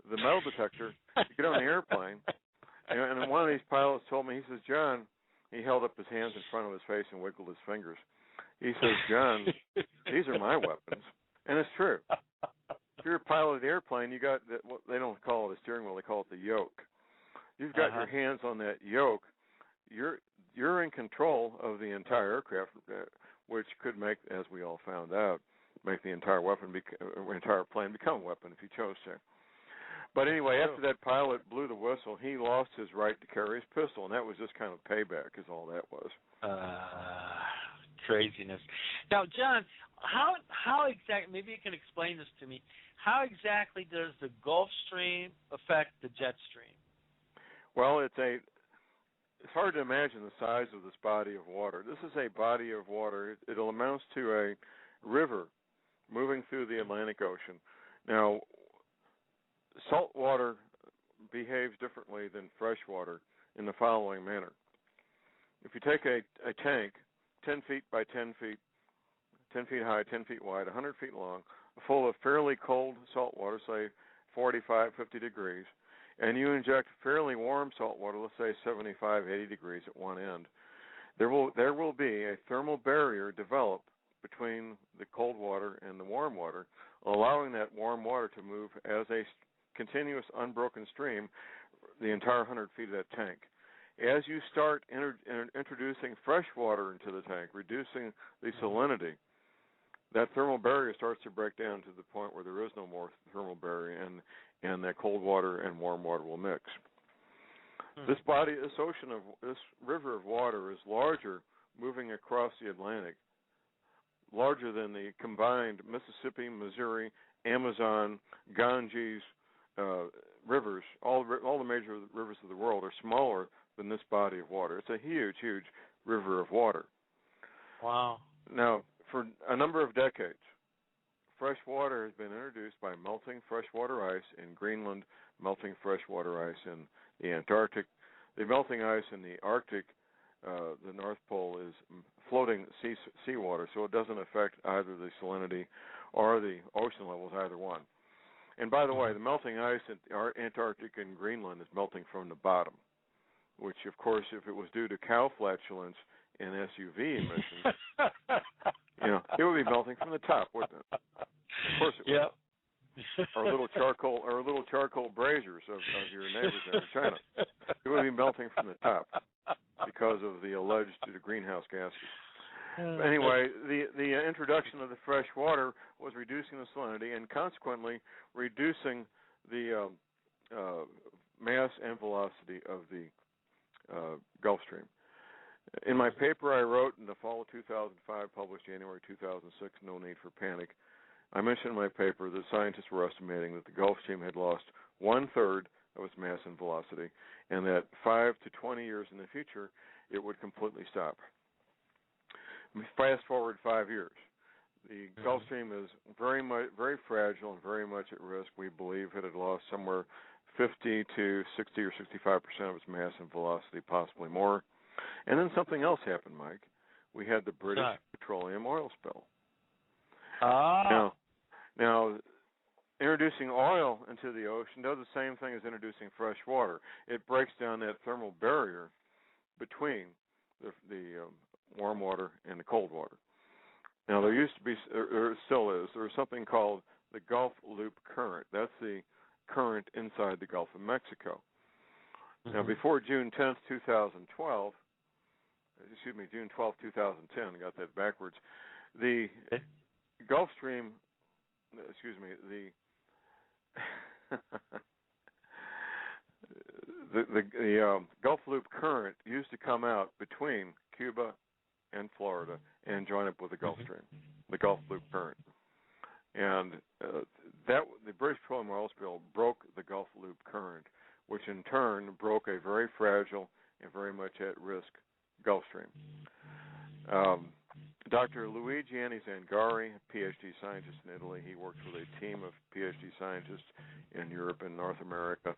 the metal detector to get on the airplane. And one of these pilots told me, he says, John, he held up his hands in front of his face and wiggled his fingers. He says, John, these are my weapons. And it's true. If you're a pilot of the airplane, you got what they don't call it a steering wheel, they call it the yoke. You've got your hands on that yoke. You're in control of the entire aircraft, which could make, as we all found out, make the entire plane become a weapon if he chose to. But anyway, after that pilot blew the whistle, he lost his right to carry his pistol, and that was just kind of payback, is all that was. Craziness. Now, John, how exactly? Maybe you can explain this to me. How exactly does the Gulf Stream affect the jet stream? Well, it's hard to imagine the size of this body of water. This is a body of water. It amounts to a river moving through the Atlantic Ocean. Now, salt water behaves differently than fresh water in the following manner. If you take a tank, 10 feet by 10 feet, 10 feet high, 10 feet wide, 100 feet long, full of fairly cold salt water, say 45, 50 degrees, and you inject fairly warm salt water, let's say 75, 80 degrees at one end, there will be a thermal barrier develop between the cold water and the warm water, allowing that warm water to move as a continuous unbroken stream the entire 100 feet of that tank. As you start introducing fresh water into the tank, reducing the salinity, that thermal barrier starts to break down to the point where there is no more thermal barrier, and that cold water and warm water will mix. This river of water is larger, moving across the Atlantic, larger than the combined Mississippi, Missouri, Amazon, Ganges rivers. All the major rivers of the world are smaller than this body of water. It's a huge, huge river of water. Wow. Now, for a number of decades, fresh water has been introduced by melting freshwater ice in Greenland, melting freshwater ice in the Antarctic. The melting ice in the Arctic, the North Pole, is floating seawater, so it doesn't affect either the salinity or the ocean levels, either one. And by the way, the melting ice in Antarctic and Greenland is melting from the bottom, which, of course, if it was due to cow flatulence and SUV emissions, it would be melting from the top, wouldn't it? Of course it would. Yep. Or little charcoal braziers of your neighbors there in China. It would be melting from the top because of the alleged greenhouse gases. Anyway, the introduction of the fresh water was reducing the salinity and consequently reducing the mass and velocity of the Gulf Stream. In my paper I wrote in the fall of 2005, published January 2006, No Need for Panic, I mentioned in my paper that scientists were estimating that the Gulf Stream had lost 1/3 of its mass and velocity, and that 5 to 20 years in the future, it would completely stop. Fast forward 5 years. The Gulf Stream is very fragile and very much at risk. We believe it had lost somewhere 50 to 60 or 65% of its mass and velocity, possibly more. And then something else happened, Mike. We had the British petroleum oil spill. Now, introducing oil into the ocean does the same thing as introducing fresh water. It breaks down that thermal barrier between the warm water and the cold water. Now, there used to be, or still is, there's something called the Gulf Loop Current. That's the current inside the Gulf of Mexico. Now, before June 10th, 2012, June 12th, 2010, I got that backwards, the Gulf Stream, the Gulf Loop Current used to come out between Cuba and Florida and join up with the Gulf Stream, the Gulf Loop Current. And the British petroleum oil spill broke the Gulf Loop Current, which in turn broke a very fragile and very much at risk Gulf Stream. Dr. Luigi Zangari, a PhD scientist in Italy, he works with a team of PhD scientists in Europe and North America.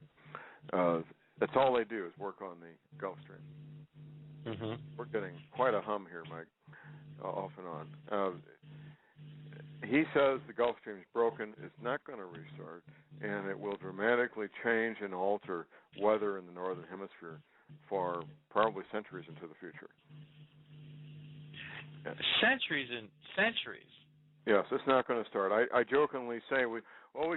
That's all they do is work on the Gulf Stream. We're getting quite a hum here, Mike, off and on. He says the Gulf Stream is broken, it's not going to restart, and it will dramatically change and alter weather in the Northern Hemisphere for probably centuries into the future. Centuries and centuries. Yes, it's not going to start. I jokingly say we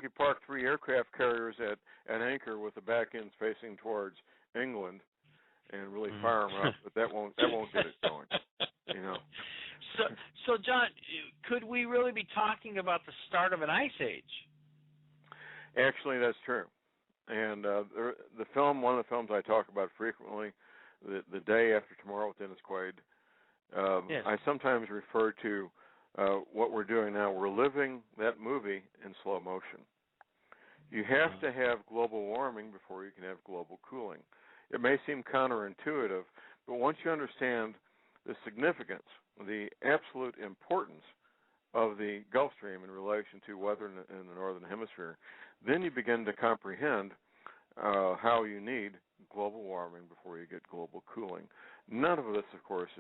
could park 3 aircraft carriers at anchor with the back ends facing towards England and really fire them up, but that won't get it going. So John, could we really be talking about the start of an ice age? Actually, that's true. And the film, one of the films I talk about frequently, The Day After Tomorrow with Dennis Quaid, I sometimes refer to what we're doing now. We're living that movie in slow motion. You have to have global warming before you can have global cooling. It may seem counterintuitive, but once you understand the significance, the absolute importance of the Gulf Stream in relation to weather in the Northern Hemisphere, then you begin to comprehend how you need global warming before you get global cooling. None of this, of course,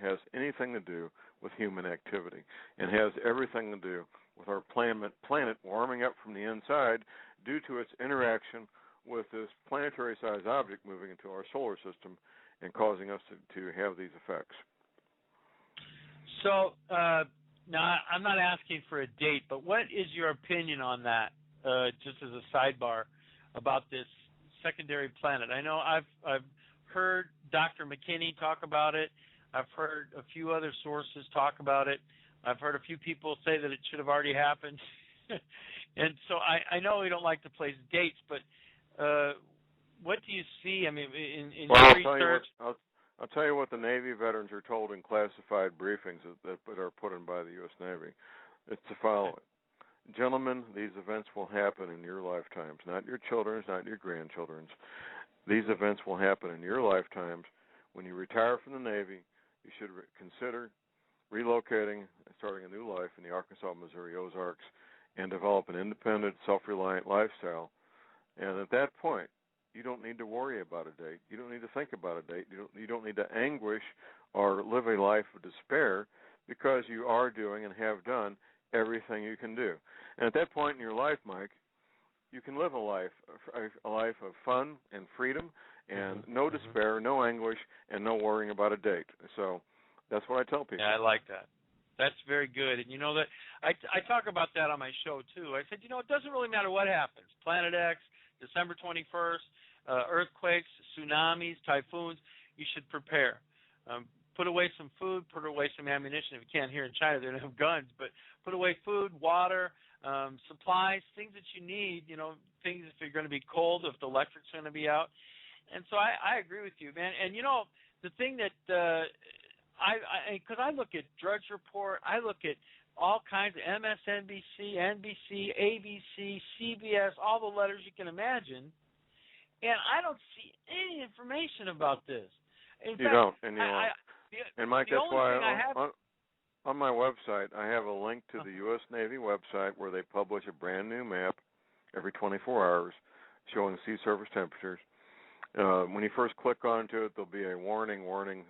has anything to do with human activity and has everything to do with our planet warming up from the inside due to its interaction with this planetary-sized object moving into our solar system and causing us to have these effects. So, now I'm not asking for a date, but what is your opinion on that, just as a sidebar, about this secondary planet? I know I've heard Dr. McKinney talk about it. I've heard a few other sources talk about it. I've heard a few people say that it should have already happened. And so I know we don't like to place dates, but what do you see? I mean, in your research. I'll tell you what the Navy veterans are told in classified briefings that are put in by the U.S. Navy. It's the following. Gentlemen, these events will happen in your lifetimes, not your children's, not your grandchildren's. These events will happen in your lifetimes. When you retire from the Navy, you should consider relocating and starting a new life in the Arkansas, Missouri Ozarks and develop an independent, self-reliant lifestyle. And at that point, you don't need to worry about a date. You don't need to think about a date. You don't need to anguish or live a life of despair because you are doing and have done everything you can do. And at that point in your life, Mike, you can live a life of fun and freedom and no despair, no anguish, and no worrying about a date. So that's what I tell people. Yeah, I like that. That's very good. And you know that I talk about that on my show too. I said, you know, it doesn't really matter what happens. Planet X, December 21st, earthquakes, tsunamis, typhoons, you should prepare. Put away some food, put away some ammunition. If you can't, here in China, they don't have guns, but put away food, water, supplies, things that you need, you know, things if you're going to be cold, if the electric's going to be out. And so I agree with you, man. And, you know, the thing that because I look at Drudge Report, I look at all kinds of MSNBC, NBC, ABC, CBS, all the letters you can imagine, and I don't see any information about this. In fact, don't, and you won't. And Mike, that's why on my website I have a link to the U.S. Navy website where they publish a brand new map every 24 hours showing sea surface temperatures. When you first click onto it, there'll be a warning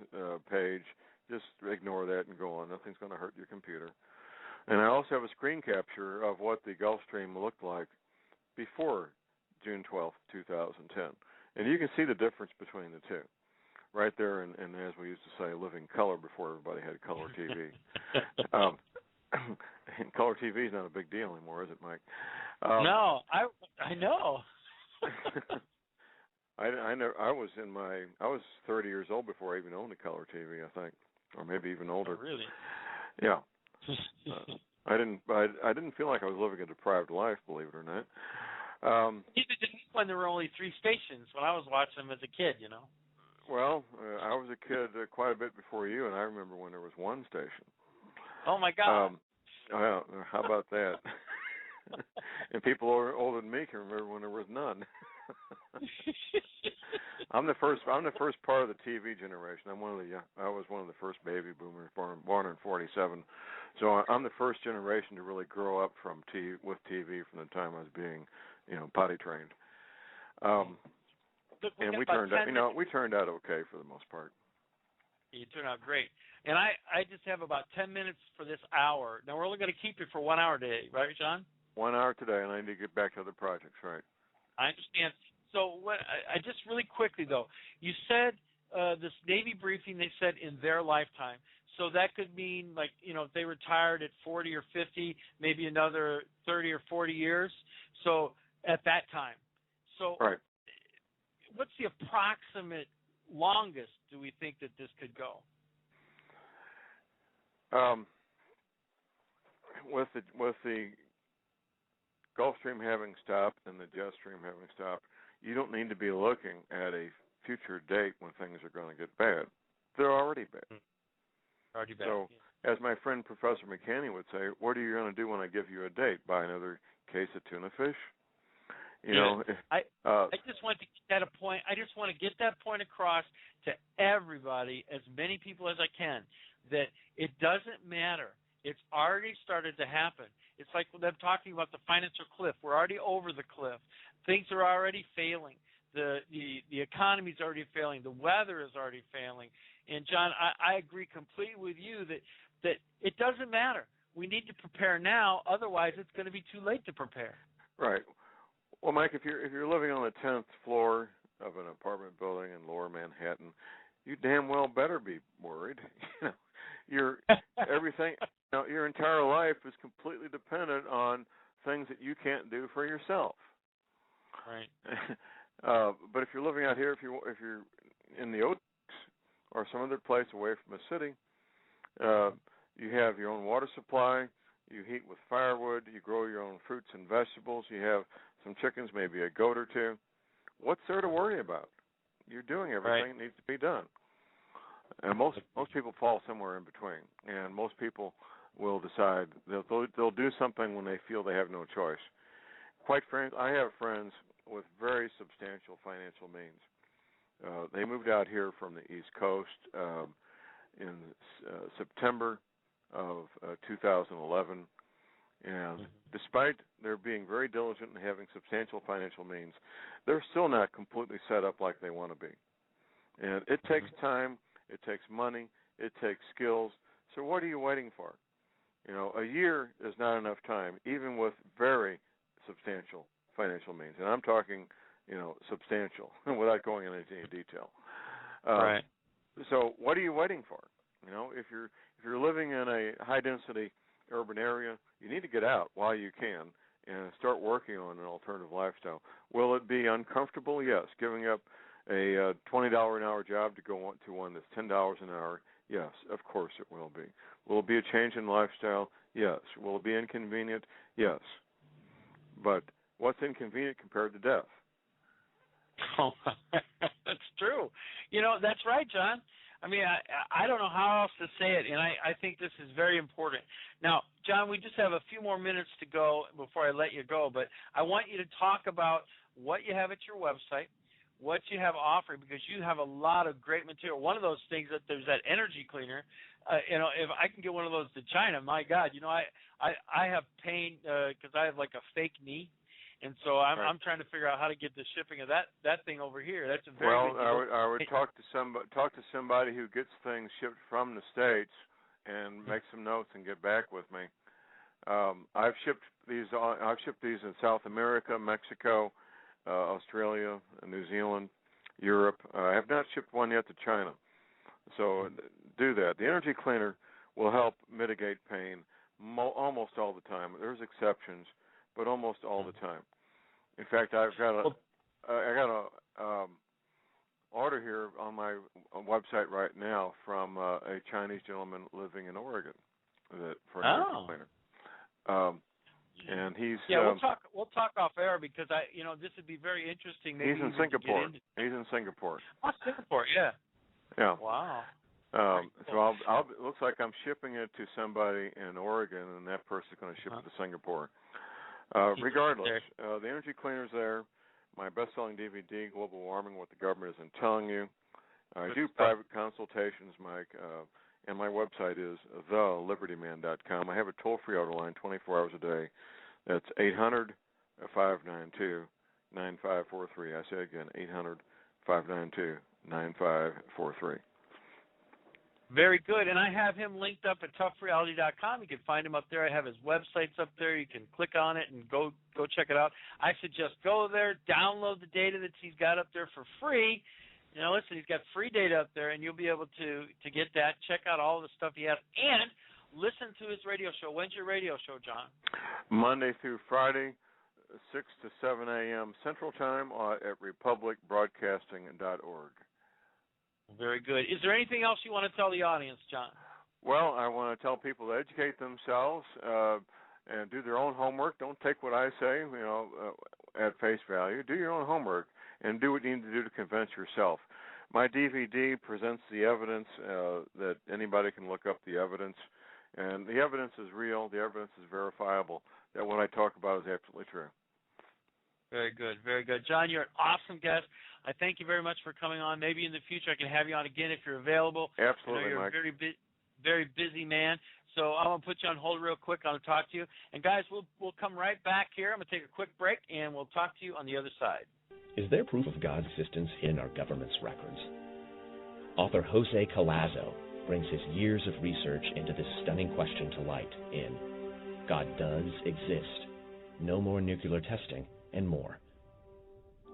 page. Just ignore that and go on. Nothing's going to hurt your computer. And I also have a screen capture of what the Gulf Stream looked like before June 12th, 2010. And you can see the difference between the two. Right there, and as we used to say, living color before everybody had color TV. And color TV is not a big deal anymore, is it, Mike? No, I know. I was 30 years old before I even owned a color TV, I think, or maybe even older. Oh, really? Yeah. I didn't feel like I was living a deprived life, believe it or not. Even when there were only 3 stations when I was watching them as a kid, you know. Well, I was a kid quite a bit before you, and I remember when there was 1 station. Oh my God! Well, how about that? And people older than me can remember when there was none. I'm the first part of the TV generation. I was one of the first baby boomers born in '47. So I'm the first generation to really grow up with TV from the time I was being, potty trained. And we turned out okay for the most part. You turned out great. And I just have about 10 minutes for this hour. Now, we're only going to keep you for 1 hour today, right, John? 1 hour today, and I need to get back to other projects, right? I understand. So I just really quickly, though, you said this Navy briefing, they said in their lifetime. So that could mean, like, if they retired at 40 or 50, maybe another 30 or 40 years. So at that time. So right. What's the approximate longest do we think that this could go? With the Gulf Stream having stopped and the jet stream having stopped, you don't need to be looking at a future date when things are going to get bad. They're already bad. Already bad. So, as my friend Professor McCanny would say, what are you going to do when I give you a date? Buy another case of tuna fish? I just want to get that point. I just want to get that point across to everybody, as many people as I can, that it doesn't matter. It's already started to happen. It's like them talking about the financial cliff. We're already over the cliff. Things are already failing. The economy's already failing. The weather is already failing. And John, I agree completely with you that it doesn't matter. We need to prepare now. Otherwise, it's going to be too late to prepare. Right. Well, Mike, if you're living on the 10th floor of an apartment building in Lower Manhattan, you damn well better be worried. Your entire life is completely dependent on things that you can't do for yourself. Right. But if you're living out here, if you're in the Ozarks or some other place away from a city, you have your own water supply, you heat with firewood, you grow your own fruits and vegetables, you have some chickens, maybe a goat or two. What's there to worry about? You're doing everything that needs to be done. And most people fall somewhere in between, and most people will decide they'll do something when they feel they have no choice. Quite frankly, I have friends with very substantial financial means. They moved out here from the East Coast in September of 2011, and despite their being very diligent and having substantial financial means, they're still not completely set up like they want to be. And it takes time, it takes money, it takes skills. So what are you waiting for? You know, a year is not enough time, even with very substantial financial means. And I'm talking, you know, substantial, without going into any detail. Right. So what are you waiting for? You know, if you're living in a high-density urban area, you need to get out while you can and start working on an alternative lifestyle. Will it be uncomfortable? Yes. Giving up a $20 an hour job to go on to one that's $10 an hour? Yes, of course it will be. Will it be a change in lifestyle? Yes. Will it be inconvenient? Yes. But what's inconvenient compared to death? Oh, that's true. You know, that's right, John. I mean, I don't know how else to say it, and I think this is very important. Now, John, we just have a few more minutes to go before I let you go, but I want you to talk about what you have at your website, what you have offering, because you have a lot of great material. One of those things, that there's that energy cleaner. You know, if I can get one of those to China, my God, you know, I have pain because I have like a fake knee. And so I'm trying to figure out how to get the shipping of that thing over here. That's a very big deal. I would talk to somebody who gets things shipped from the States and make some notes and get back with me. I've shipped these in South America, Mexico, Australia, New Zealand, Europe. I have not shipped one yet to China. So do that. The energy cleaner will help mitigate pain almost all the time. There's exceptions, but almost all the time. In fact, I got a order here on my website right now from a Chinese gentleman living in Oregon for an energy cleaner. And he's we'll talk off air, because this would be very interesting. Maybe he's in Singapore. He's in Singapore. Oh, Singapore, yeah. Yeah. Wow. So it looks like I'm shipping it to somebody in Oregon, and that person's going to ship it to Singapore. Regardless, the energy cleaner's there. My best-selling DVD, Global Warming, What the Government Isn't Telling You. I do private consultations, Mike, and my website is thelibertyman.com. I have a toll-free order line 24 hours a day. That's 800-592-9543. I say again, 800-592-9543. Very good. And I have him linked up at toughreality.com. You can find him up there. I have his websites up there. You can click on it and go check it out. I suggest go there, download the data that he's got up there for free. You know, listen, he's got free data up there, and you'll be able to get that. Check out all the stuff he has, and listen to his radio show. When's your radio show, John? Monday through Friday, 6 to 7 a.m. Central Time at republicbroadcasting.org. Very good. Is there anything else you want to tell the audience, John? Well, I want to tell people to educate themselves and do their own homework. Don't take what I say, at face value. Do your own homework and do what you need to do to convince yourself. My DVD presents the evidence that anybody can look up the evidence, and the evidence is real. The evidence is verifiable. That what I talk about is absolutely true. Very good, very good. John, you're an awesome guest. I thank you very much for coming on. Maybe in the future I can have you on again if you're available. Absolutely, I know you're Mike. a very busy man. So I'm going to put you on hold real quick. I'll talk to you. And, guys, we'll come right back here. I'm going to take a quick break, and we'll talk to you on the other side. Is there proof of God's existence in our government's records? Author Jose Collazo brings his years of research into this stunning question to light in God Does Exist, No More Nuclear Testing, and more.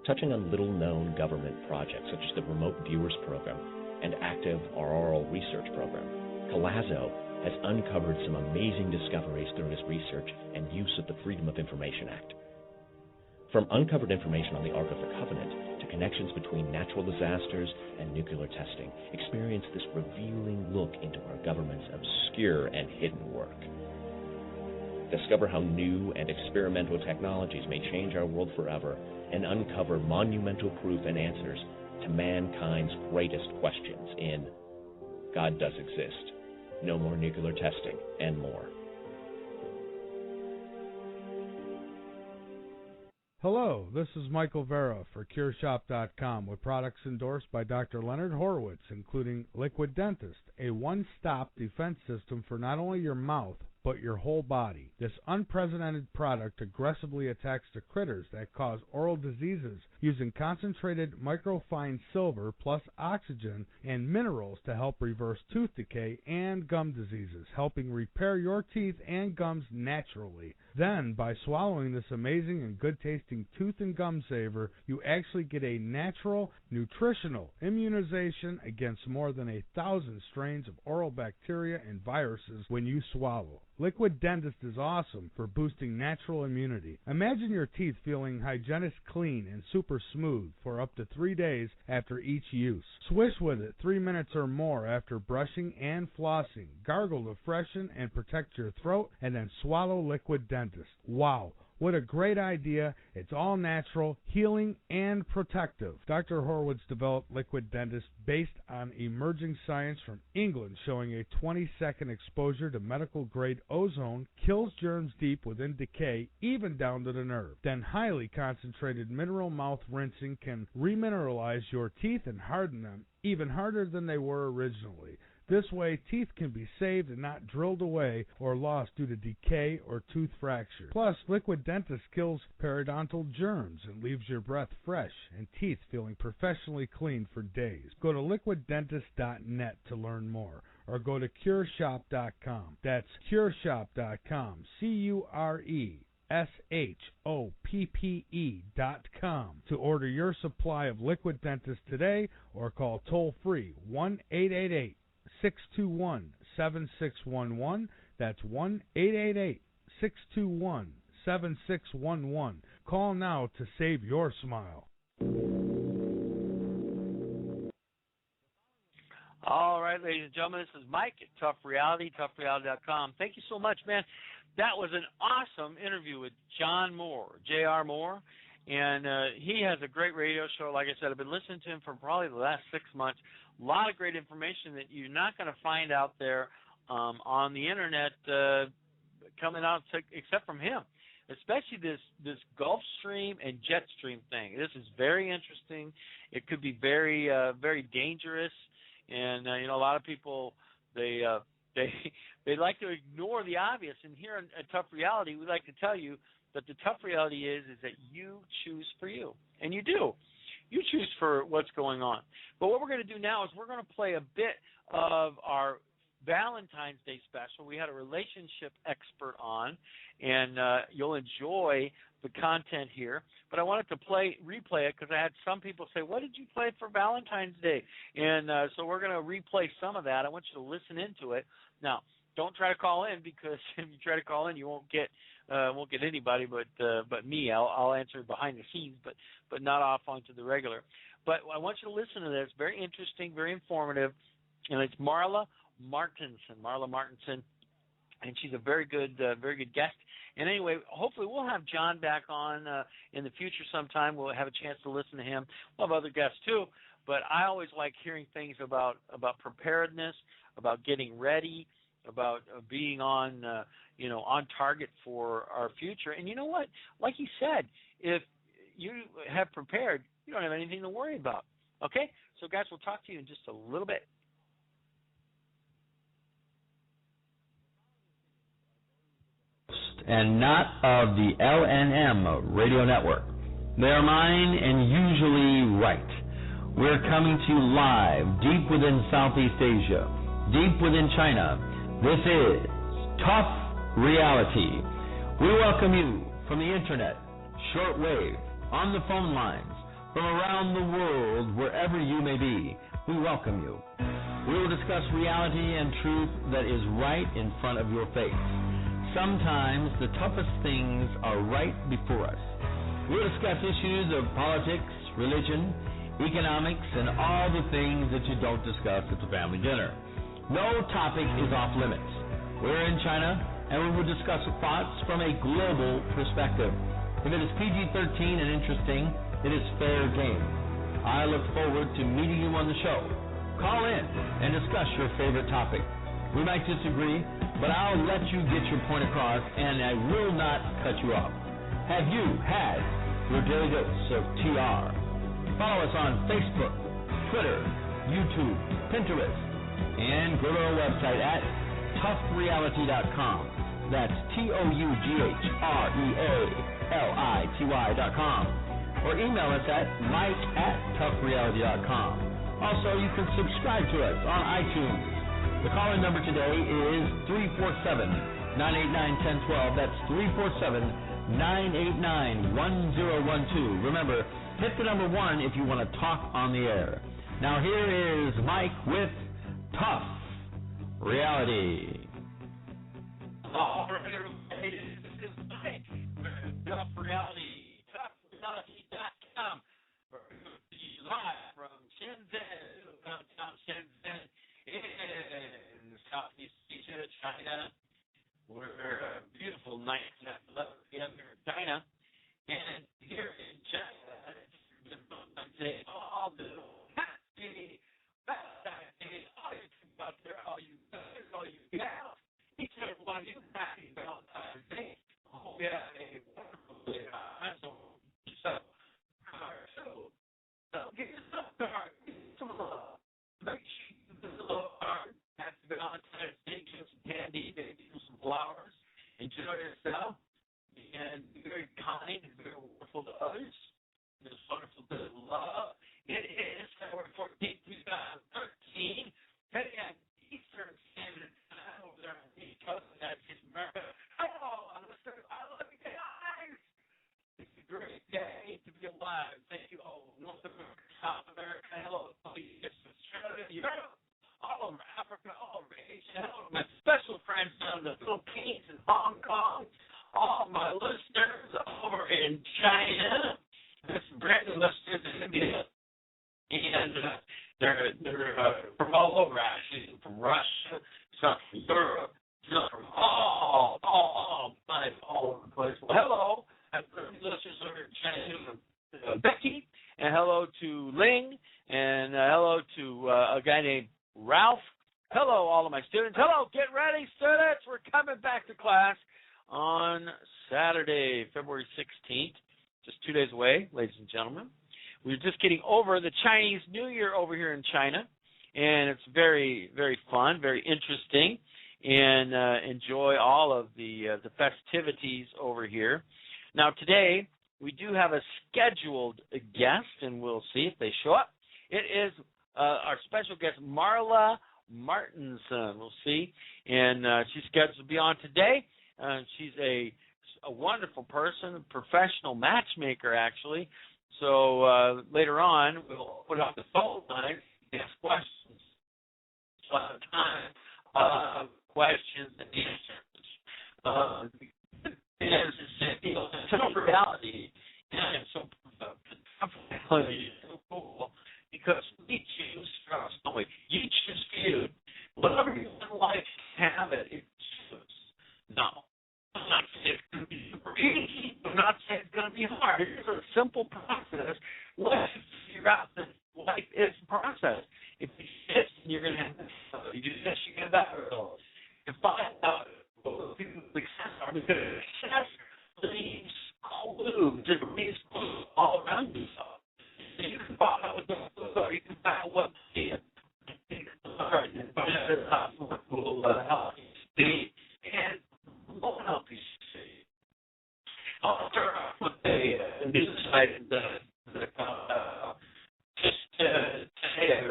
Touching on little-known government projects such as the Remote Viewers Program and Active Auroral Research Program, Collazo has uncovered some amazing discoveries through his research and use of the Freedom of Information Act. From uncovered information on the Ark of the Covenant to connections between natural disasters and nuclear testing, experience this revealing look into our government's obscure and hidden work. Discover how new and experimental technologies may change our world forever and uncover monumental proof and answers to mankind's greatest questions in God Does Exist, No More Nuclear Testing, and more. Hello, this is Michael Vera for CureShop.com with products endorsed by Dr. Leonard Horowitz, including Liquid Dentist, a one-stop defense system for not only your mouth, but your whole body. This unprecedented product aggressively attacks the critters that cause oral diseases using concentrated microfine silver plus oxygen and minerals to help reverse tooth decay and gum diseases, helping repair your teeth and gums naturally. Then, by swallowing this amazing and good-tasting tooth and gum saver, you actually get a natural, nutritional immunization against more than 1,000 strains of oral bacteria and viruses when you swallow. Liquid Dentist is awesome for boosting natural immunity. Imagine your teeth feeling hygienic clean and super smooth for up to 3 days after each use. Swish with it 3 minutes or more after brushing and flossing. Gargle to freshen and protect your throat, and then swallow Liquid Dentist. Wow. What a great idea. It's all natural, healing, and protective. Dr. Horowitz developed Liquid Dentist based on emerging science from England showing a 20-second exposure to medical-grade ozone kills germs deep within decay, even down to the nerve. Then highly concentrated mineral mouth rinsing can remineralize your teeth and harden them, even harder than they were originally. This way, teeth can be saved and not drilled away or lost due to decay or tooth fracture. Plus, Liquid Dentist kills periodontal germs and leaves your breath fresh and teeth feeling professionally clean for days. Go to liquiddentist.net to learn more, or go to CureShop.com. That's CureShop.com, CureShoppe.com, to order your supply of Liquid Dentist today, or call toll-free 1-888-621-7611. That's 1-888-621-7611. Call now to save your smile. All right, ladies and gentlemen, this is Mike at Tough Reality, toughreality.com. Thank you so much, man. That was an awesome interview with John Moore, J.R. Moore, and he has a great radio show. Like I said, I've been listening to him for probably the last 6 months. A lot of great information that you're not going to find out there on the internet coming out except from him, especially this Gulf Stream and jet stream thing. This is very interesting. It could be very very dangerous, and a lot of people they like to ignore the obvious. And here at Tough Reality, we like to tell you that the tough reality is that you choose for you, and you do. You choose for what's going on. But what we're going to do now is we're going to play a bit of our Valentine's Day special. We had a relationship expert on, and you'll enjoy the content here. But I wanted to replay it because I had some people say, what did you play for Valentine's Day? And so we're going to replay some of that. I want you to listen into it. Now, don't try to call in, because if you try to call in, you won't get anybody but me. I'll answer behind the scenes, but not off onto the regular. But I want you to listen to this. Very interesting, very informative, and it's Marla Martinson, and she's a very good guest. And anyway, hopefully we'll have John back on in the future sometime. We'll have a chance to listen to him. We'll have other guests too. But I always like hearing things about preparedness, about getting ready, about being on target for our future. And you know what? Like he said, if you have prepared, you don't have anything to worry about. Okay? So guys, we'll talk to you in just a little bit. And not of the LNM radio network. They are mine and usually right. We're coming to you live deep within Southeast Asia, deep within China. This is Tough Reality. We welcome you from the internet, shortwave, on the phone lines, from around the world, wherever you may be. We welcome you. We will discuss reality and truth that is right in front of your face. Sometimes the toughest things are right before us. We'll discuss issues of politics, religion, economics, and all the things that you don't discuss at the family dinner. No topic is off limits. We're in China, and we will discuss thoughts from a global perspective. If it is PG-13 and interesting, it is fair game. I look forward to meeting you on the show. Call in and discuss your favorite topic. We might disagree, but I'll let you get your point across, and I will not cut you off. Have you had your daily dose of TR? Follow us on Facebook, Twitter, YouTube, Pinterest, and go to our website at toughreality.com. That's TOUGHREALITY.com. Or email us at mike@toughreality.com. Also, you can subscribe to us on iTunes. The call-in number today is 347-989-1012. That's 347-989-1012. Remember, hit the number 1 if you want to talk on the air. Now here is Mike with Tough Reality. All right, everybody, this is Mike with Tough Reality, toughreality.com. Live from Shenzhen, downtown Shenzhen, in Southeast Asia, China. We're beautiful nights at 11 p.m. here in China. And here in China, I'm saying, all the happy Valentine's Day, all you people out there, all you guys, all you gals, each and every one of you, happy Valentine's Day. Hope you have a wonderful day. So get yourself a card, get some love. Make sure you do the love card. Happy Valentine's Day, give some candy, maybe some flowers. Enjoy yourself. And be very kind and very wonderful to others. There's wonderful to love. It is February 14th, 2013. Heading at Eastern Standard Time over there on the East Coast of the United States of America. Hello, listeners. I love you guys. It's a great day to be alive. Thank you all. North America, South America. Hello, Australia, Europe, all over Africa, all over Asia. Hello, my special friends down in the Philippines and Hong Kong. All my listeners over in China. There's some brand new listeners in India. And they're from all over, actually. From Russia, some from Europe, some from all over the place. Well, hello. I have listeners over in China, Becky, and hello to Ling, and hello to a guy named Ralph. Hello, all of my students. Hello, get ready, students. We're coming back to class on Saturday, February 16th, just 2 days away, ladies and gentlemen. We're just getting over the Chinese New Year over here in China, and it's very, very fun, very interesting, and enjoy all of the festivities over here. Now, today, we do have a scheduled guest, and we'll see if they show up. It is our special guest, Marla Martinson. We'll see, and she's scheduled to be on today. She's a wonderful person, a professional matchmaker, actually. So later on, we'll put up the phone line and ask questions. So at the time, questions and answers. It's tough reality. And so tough reality is so cool because we choose from somebody. You choose food. Whatever you want in life, have it. You choose. No. I'm not saying it's going to be super easy. I'm not saying it's going to be hard. It's a simple process. Let's figure out that life is a process. If you do this, you're going to have this. You do this, you get that result. You find out what people success are because success leaves clues. It leaves clues all around you. So you can find out what the clues are. You can find out what the and find out what will help you see. And won't help you see. I'll start off with a news site just today.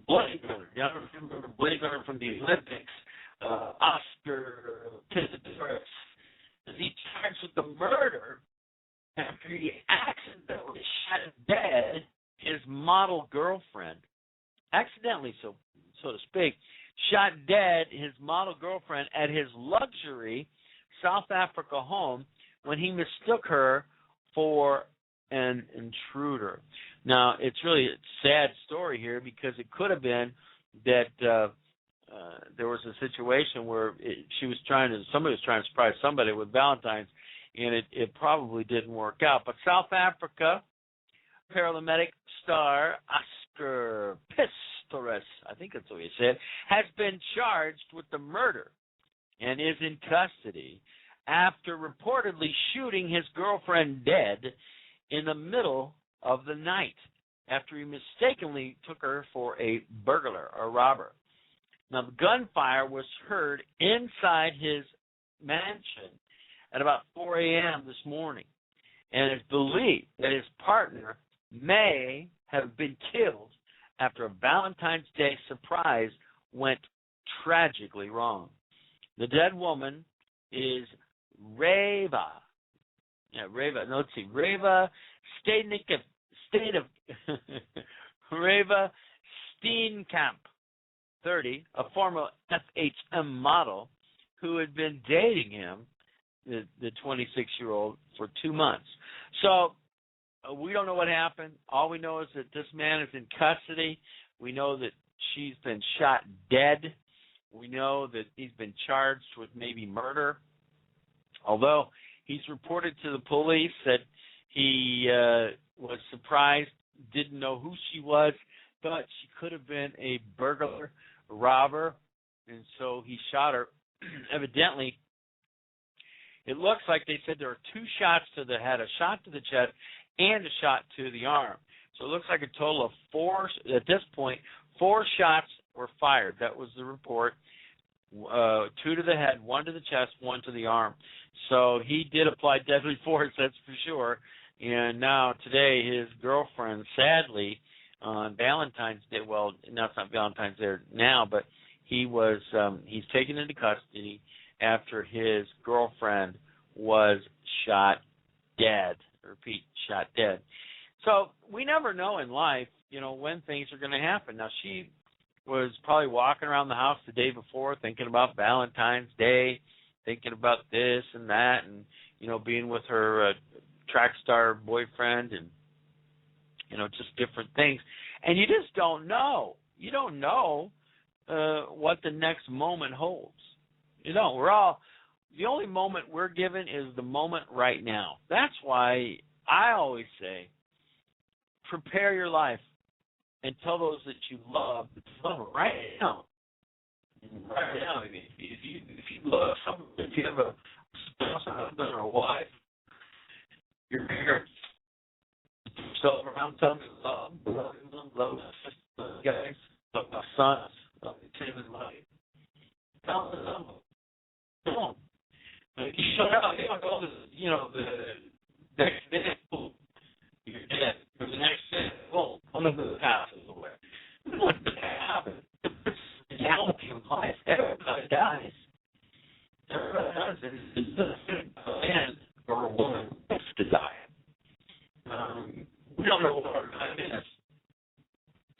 Blade Runner. You remember Blade Runner from the Olympics? Oscar Pistorius. He charged with the murder after he accidentally shot dead his model girlfriend. Accidentally, so to speak. Shot dead his model girlfriend at his luxury South Africa home when he mistook her for an intruder. Now, it's really a sad story here because it could have been that there was a situation where somebody was trying to surprise somebody with Valentine's, and it probably didn't work out. But South Africa, Paralympic star Oscar Pistorius, I think that's what he said, has been charged with the murder and is in custody after reportedly shooting his girlfriend dead in the middle of the night after he mistakenly took her for a burglar or robber. Now, the gunfire was heard inside his mansion at about 4 a.m. this morning, and it's believed that his partner may have been killed after a Valentine's Day surprise went tragically wrong. The dead woman is Reva Reva Steenkamp, 30, a former FHM model who had been dating him, the 26-year-old, for 2 months. So we don't know what happened. All we know is that this man is in custody. We know that she's been shot dead. We know that he's been charged with maybe murder, although he's reported to the police that he was surprised, didn't know who she was, thought she could have been a burglar, robber, and so he shot her. Evidently, it looks like they said there were 2 shots to the head, a shot to the chest, and a shot to the arm. So it looks like a total of 4, at this point, 4 shots were fired. That was the report. 2 to the head, 1 to the chest, 1 to the arm. So he did apply deadly force, that's for sure. And now today his girlfriend, sadly, on Valentine's Day, well, no, it's not Valentine's Day now, but he's taken into custody after his girlfriend was shot dead. I repeat, shot dead. So we never know in life, when things are going to happen. Now, she was probably walking around the house the day before thinking about Valentine's Day, thinking about this and that, and, being with her track star boyfriend and, just different things. And you just don't know. You don't know what the next moment holds. The only moment we're given is the moment right now. That's why I always say, prepare your life and tell those that you love right now. Right now, if you love someone, if you have a spouse, a husband, or a wife, your parents, yourself around them, love them, guys, love my sons, love the team and life. Tell them, come on. You shut up. You don't go to, the next minute, boom, you're dead. For the next minute, boom, one of the passes away. What's going to happen? The reality of life. Everybody dies. Everybody dies. A man or a woman wants to die. We don't know what our time is.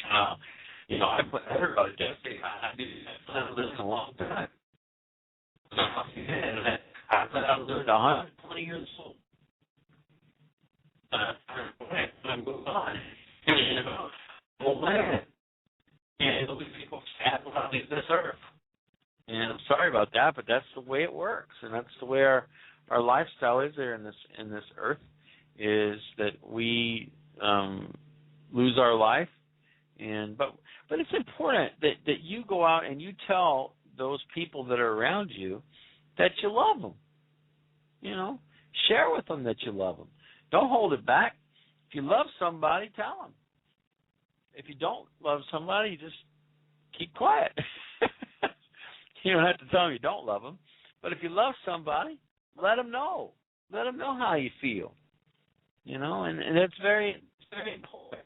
I put everybody dead. I plan to live a long time. I thought I was 120 years old. I'm moving on. Well, man. And there'll be people sad when I leave this earth. And I'm sorry about that, but that's the way it works. And that's the way our lifestyle is there in this earth, is that we lose our life. But it's important that you go out and you tell those people that are around you that you love them. Share with them that you love them. Don't hold it back. If you love somebody, tell them. If you don't love somebody, you just keep quiet. You don't have to tell them you don't love them. But if you love somebody, let them know. Let them know how you feel. And it's very important.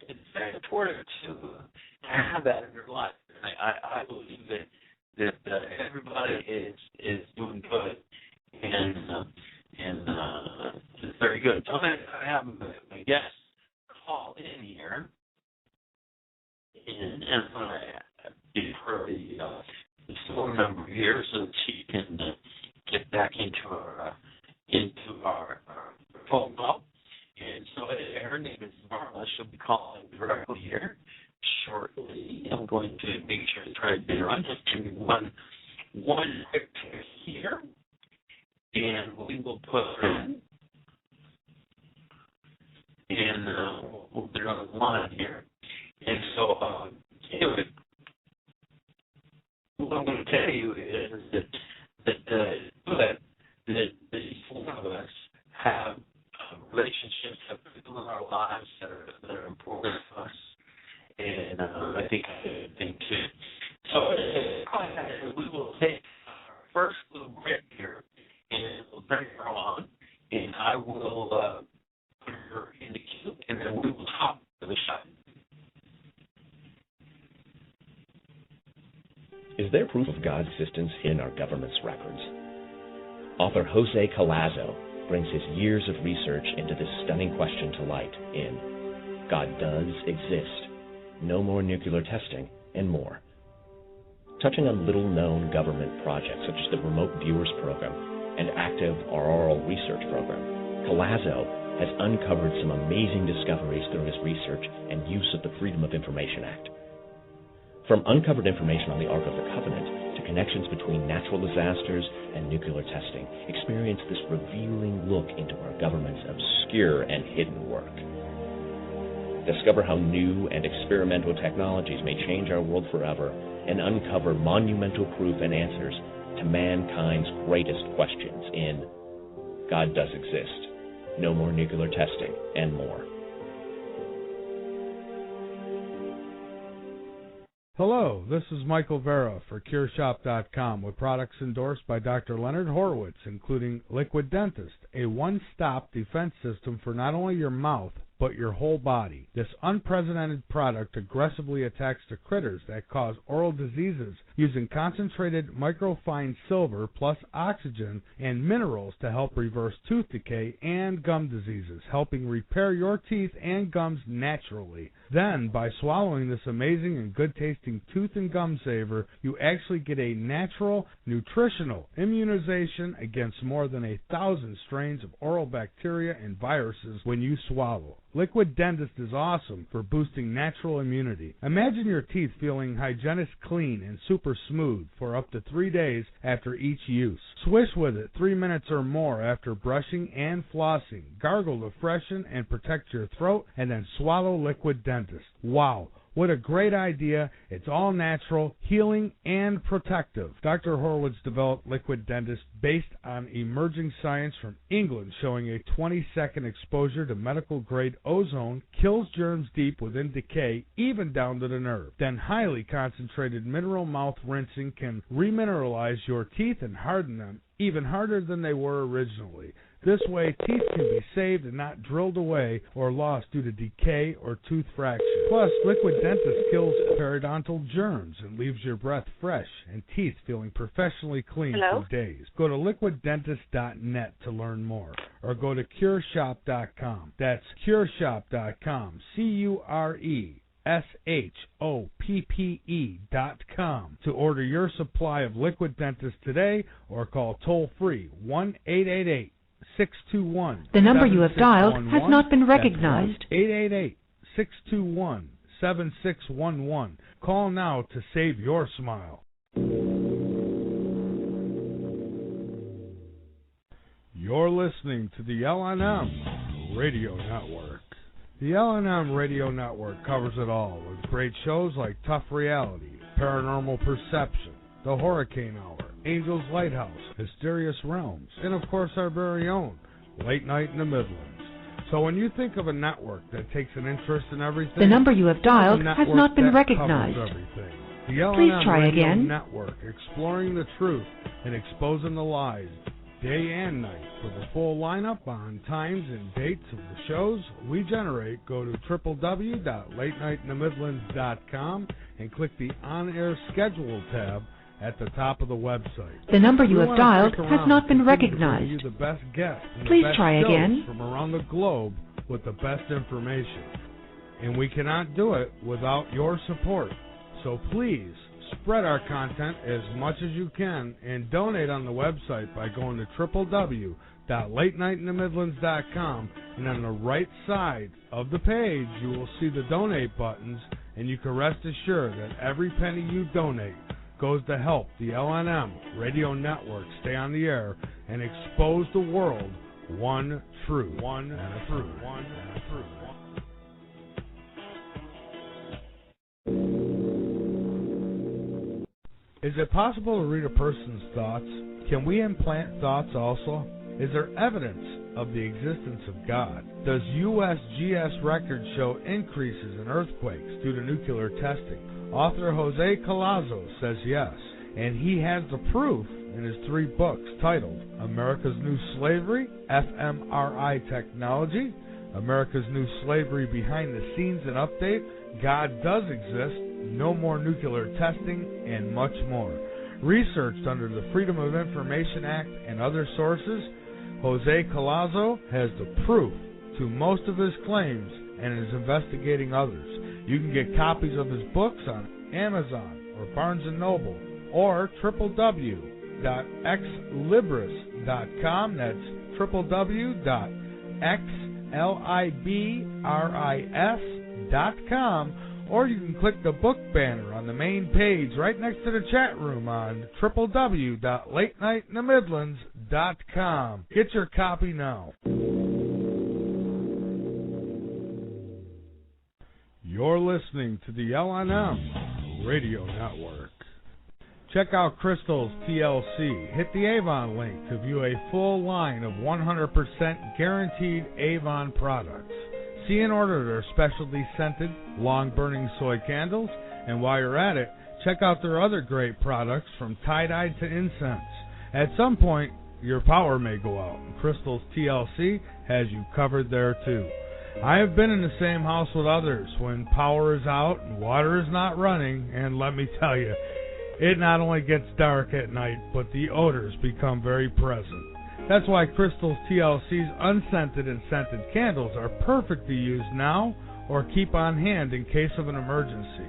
It's very important to have that in your life. I believe that everybody is doing good, and it's very good. So I have my guest call in here, and I'm going to give her the phone number here so that she can get back into our phone call. And so her name is Marla. She'll be calling directly here. shortly. I'm going to make sure to try to get her on. Just give me one quick here, and we will put her in. And we'll put her on the line here. And so, anyway, what I'm going to tell you is that each one of us have relationships, have people in our lives that are important to us, and I think that's a good thing too. So we will take our first little break here, and we'll bring her on, and I will put her in the queue, and then we will talk to the shot. Is there proof of God's existence in our government's records? Author Jose Collazo brings his years of research into this stunning question to light in God Does Exist, No More Nuclear Testing, and more. Touching on little-known government projects such as the Remote Viewers Program and Active Auroral Research Program, Collazo has uncovered some amazing discoveries through his research and use of the Freedom of Information Act. From uncovered information on the Ark of the Covenant to connections between natural disasters and nuclear testing, experience this revealing look into our government's obscure and hidden work. Discover how new and experimental technologies may change our world forever and uncover monumental proof and answers to mankind's greatest questions in God Does Exist, No More Nuclear Testing, and more. Hello, this is Michael Vera for CureShop.com with products endorsed by Dr. Leonard Horowitz, including Liquid Dentist, a one-stop defense system for not only your mouth, but your whole body. This unprecedented product aggressively attacks the critters that cause oral diseases using concentrated microfine silver plus oxygen and minerals to help reverse tooth decay and gum diseases, helping repair your teeth and gums naturally. Then, by swallowing this amazing and good-tasting tooth and gum saver, you actually get a natural, nutritional immunization against more than 1,000 strains of oral bacteria and viruses when you swallow. Liquid Dentist is awesome for boosting natural immunity. Imagine your teeth feeling hygienic clean and super smooth for up to 3 days after each use. Swish with it 3 minutes or more after brushing and flossing. Gargle to freshen and protect your throat, and then swallow Liquid Dentist. Wow! What a great idea. It's all natural, healing, and protective. Dr. Horowitz developed Liquid Dentist based on emerging science from England showing a 20-second exposure to medical-grade ozone kills germs deep within decay, even down to the nerve. Then highly concentrated mineral mouth rinsing can remineralize your teeth and harden them, even harder than they were originally. This way, teeth can be saved and not drilled away or lost due to decay or tooth fracture. Plus, Liquid Dentist kills periodontal germs and leaves your breath fresh and teeth feeling professionally clean for days. Go to liquiddentist.net to learn more, or go to CureShop.com. That's CureShop.com. CureShoppe.com to order your supply of Liquid Dentist today, or call toll-free 1-888-621-7611. The number you have dialed has not been recognized. 888-621-7611. Call now to save your smile. You're listening to the LNM Radio Network. The LNM Radio Network covers it all with great shows like Tough Reality, Paranormal Perception, The Hurricane Hour, Angel's Lighthouse, Mysterious Realms, and of course our very own Late Night in the Midlands. So when you think of a network that takes an interest in everything, the number you have dialed has not been recognized. The LNM Please try Radio again. Network, exploring the truth and exposing the lies day and night. For the full lineup on times and dates of the shows we generate, go to www.latenightinthe-midlands.com and click the On-Air Schedule tab at the top of the website. The number you have dialed has not been recognized. You the best guests and Please the best try shows again. from around the globe with the best information. And we cannot do it without your support. So please spread our content as much as you can and donate on the website by going to www.latenightinthe-midlands.com, and on the right side of the page you will see the donate buttons, and you can rest assured that every penny you donate goes to help the LNM radio network stay on the air and expose the world one truth. Is it possible to read a person's thoughts? Can we implant thoughts also? Is there evidence of the existence of God? Does USGS records show increases in earthquakes due to nuclear testing? Author Jose Collazo says yes, and he has the proof in his 3 books titled America's New Slavery, fMRI Technology, America's New Slavery Behind the Scenes and Update, God Does Exist, No More Nuclear Testing, and much more. Researched under the Freedom of Information Act and other sources, Jose Collazo has the proof to most of his claims and is investigating others. You can get copies of his books on Amazon or Barnes & Noble or www.xlibris.com. That's www.xlibris.com. Or you can click the book banner on the main page right next to the chat room on www.latenightinthemidlands.com. Get your copy now. You're listening to the LNM Radio Network. Check out Crystal's TLC. Hit the Avon link to view a full line of 100% guaranteed Avon products. See and order their specialty scented, long-burning soy candles, and while you're at it, check out their other great products from tie-dye to incense. At some point, your power may go out, and Crystal's TLC has you covered there too. I have been in the same house with others when power is out and water is not running, and let me tell you, it not only gets dark at night, but the odors become very present. That's why Crystal's TLC's unscented and scented candles are perfect to use now or keep on hand in case of an emergency.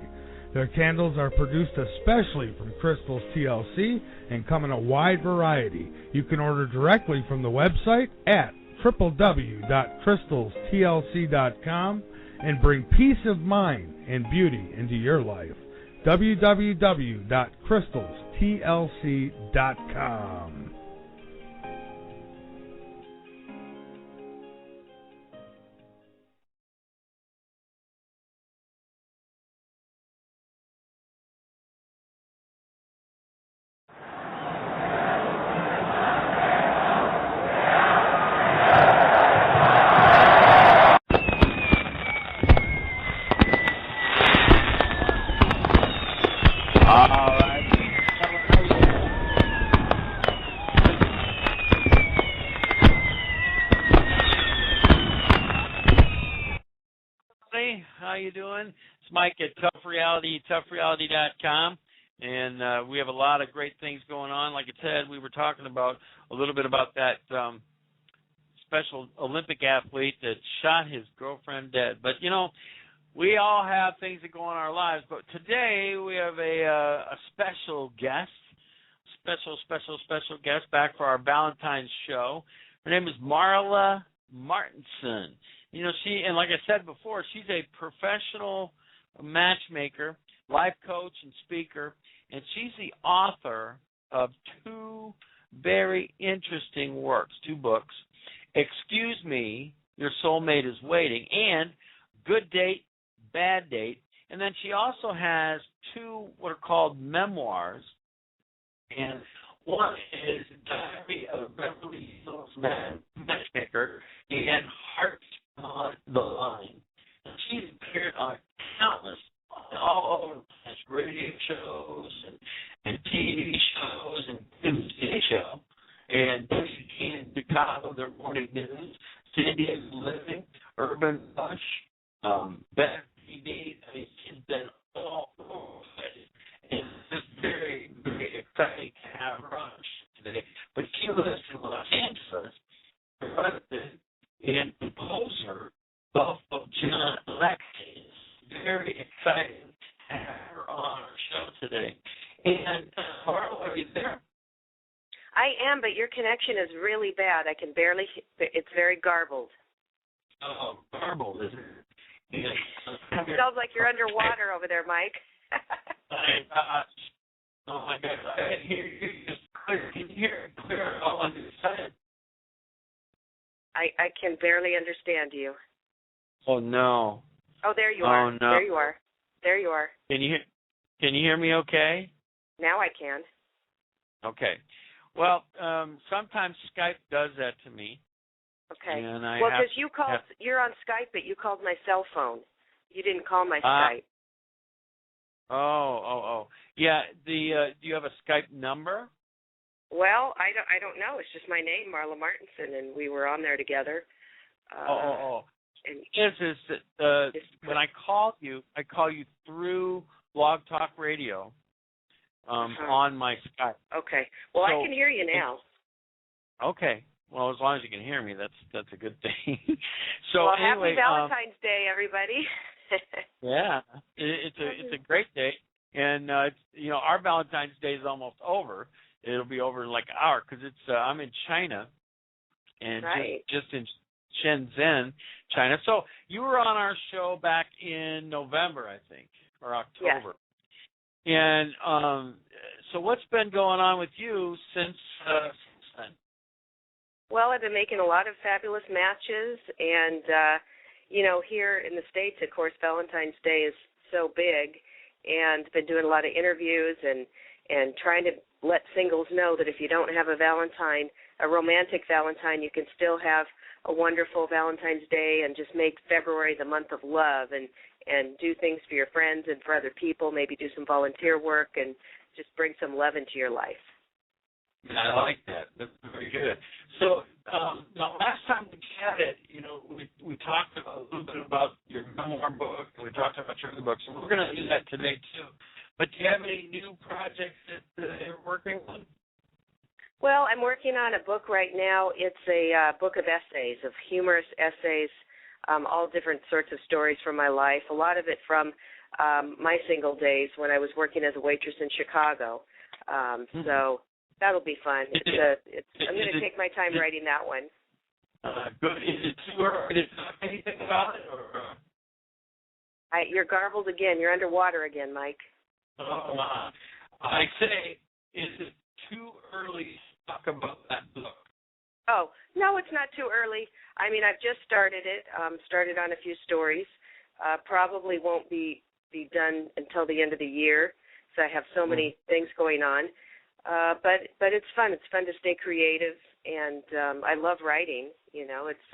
Their candles are produced especially from Crystal's TLC and come in a wide variety. You can order directly from the website at www.crystalstlc.com and bring peace of mind and beauty into your life. www.crystalstlc.com. How you doing? It's Mike at toughreality.com, and we have a lot of great things going on. Like I said, we were talking about a little bit about that Special Olympic athlete that shot his girlfriend dead. But you know, we all have things that go on in our lives. But today we have a special guest, special guest back for our Valentine's show. Her name is Marla Martinson. You know, and like I said before, she's a professional matchmaker, life coach, and speaker, and she's the author of 2 very interesting works, 2 books, Excuse Me, Your Soulmate is Waiting, and Good Date, Bad Date, and then she also has 2 what are called memoirs, and one is Diary of Beverly Hills Matchmaker and Hearts on the Line. She's appeared on countless, all over the place, radio shows and TV shows and TV show, and WG in Chicago, their morning news, San Diego Living, Urban Bush, Better TV. I mean, she's been all over the place. And it's very, very exciting to have her on today. But she lives in Los Angeles, and composer of John Alexis. Very excited to have her on our show today. And Marla, are you there? I am, but your connection is really bad. I can barely. It's very garbled. Oh, garbled, isn't it? Sounds like you're underwater over there, Mike. Oh my God! I can hear you just clear. Can you hear it clear on the side? I can barely understand you. Oh no! Oh, there you are. Oh no! There you are. There you are. Can you hear me? Okay. Now I can. Okay. Well, sometimes Skype does that to me. Okay. And well, because you're on Skype, but you called my cell phone. You didn't call my Skype. Oh. Yeah. Do you have a Skype number? Well, I don't know. It's just my name, Marla Martinson, and we were on there together. And is that when I call you through Blog Talk Radio on my Skype. Okay. Well, I can hear you now. Okay. Well, as long as you can hear me, that's a good thing. Well, anyway, happy Valentine's Day, everybody. Yeah, it's a great day, and our Valentine's Day is almost over. It'll be over in like an hour because I'm in China, and just in Shenzhen, China. So you were on our show back in November, I think, or October. Yes. And so what's been going on with you since then? Well, I've been making a lot of fabulous matches, and here in the States, of course, Valentine's Day is so big, and been doing a lot of interviews and trying to let singles know that if you don't have a romantic Valentine, you can still have a wonderful Valentine's Day and just make February the month of love and do things for your friends and for other people, maybe do some volunteer work and just bring some love into your life. I like that. That's very good. So now last time we chatted, we talked a little bit about your memoir book, and we talked about your other books, and we're going to do that today too. But do you have any new projects that you're working on? Well, I'm working on a book right now. It's a book of essays, of humorous essays, all different sorts of stories from my life, a lot of it from my single days when I was working as a waitress in Chicago. So that'll be fun. I'm going to take my time writing that one. Good. Is it too early to talk anything about it? Or? You're garbled again. You're underwater again, Mike. I say, is it too early to talk about that book? Oh, no, it's not too early. I mean, I've just started it, started on a few stories. Probably won't be done until the end of the year, so I have so many things going on. But it's fun. It's fun to stay creative, and I love writing.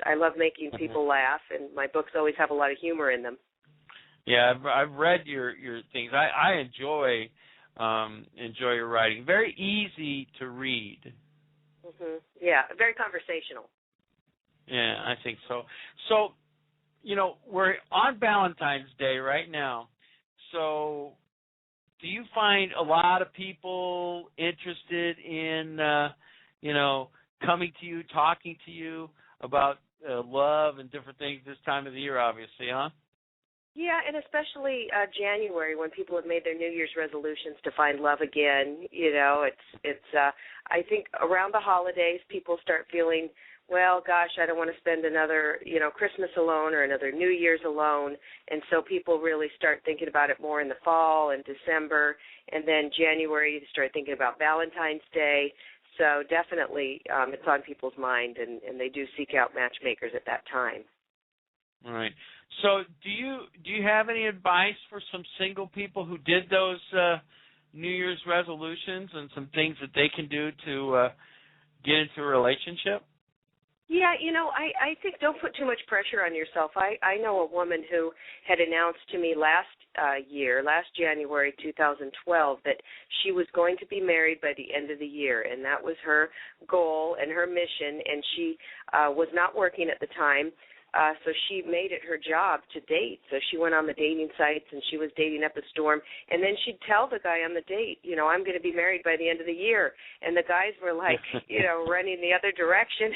I love making people laugh, and my books always have a lot of humor in them. Yeah, I've read your things. I enjoy your writing. Very easy to read. Mm-hmm. Yeah, very conversational. Yeah, I think so. So, we're on Valentine's Day right now. So, do you find a lot of people interested in, coming to you, talking to you about love and different things this time of the year, obviously, huh? Yeah, and especially January when people have made their New Year's resolutions to find love again. I think around the holidays people start feeling, well, gosh, I don't want to spend another, Christmas alone or another New Year's alone. And so people really start thinking about it more in the fall and December. And then January, you start thinking about Valentine's Day. So definitely it's on people's mind, and they do seek out matchmakers at that time. All right. So do you have any advice for some single people who did those New Year's resolutions and some things that they can do to get into a relationship? Yeah, I think don't put too much pressure on yourself. I know a woman who had announced to me last January 2012, that she was going to be married by the end of the year, and that was her goal and her mission, and she was not working at the time. So she made it her job to date. So she went on the dating sites, and she was dating up a storm. And then she'd tell the guy on the date, I'm going to be married by the end of the year. And the guys were like, running the other direction.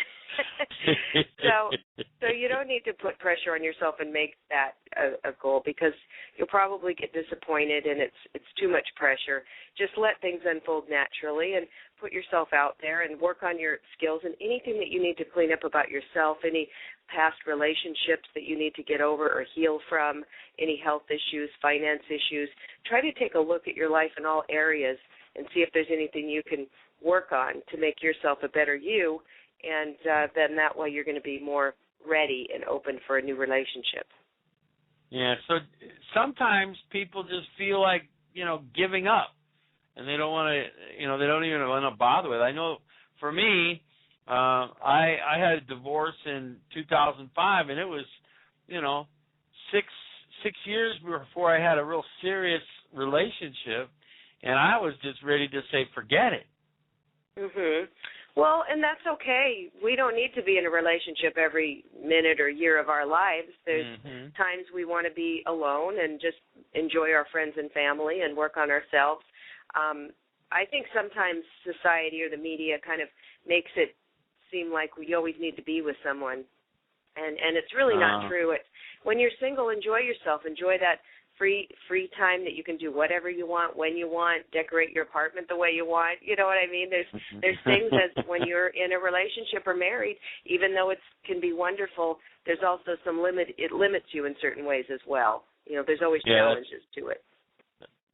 So you don't need to put pressure on yourself and make that a goal, because you'll probably get disappointed and it's too much pressure. Just let things unfold naturally and put yourself out there and work on your skills and anything that you need to clean up about yourself, any past relationships that you need to get over or heal from, any health issues, finance issues. Try to take a look at your life in all areas and see if there's anything you can work on to make yourself a better you, and then that way you're going to be more ready and open for a new relationship. Yeah, so sometimes people just feel like, giving up, and they don't want to, they don't even want to bother with it. I know for me, I had a divorce in 2005, and it was, 6 years before I had a real serious relationship, and I was just ready to say, forget it. Mhm. Well, and that's okay. We don't need to be in a relationship every minute or year of our lives. There's times we want to be alone and just enjoy our friends and family and work on ourselves. I think sometimes society or the media kind of makes it seem like we always need to be with someone, and it's really not true. When you're single, enjoy yourself. Enjoy that free time that you can do whatever you want, when you want, decorate your apartment the way you want. You know what I mean? There's things as when you're in a relationship or married, even though it can be wonderful, there's also some limit. It limits you in certain ways as well. There's always challenges to it.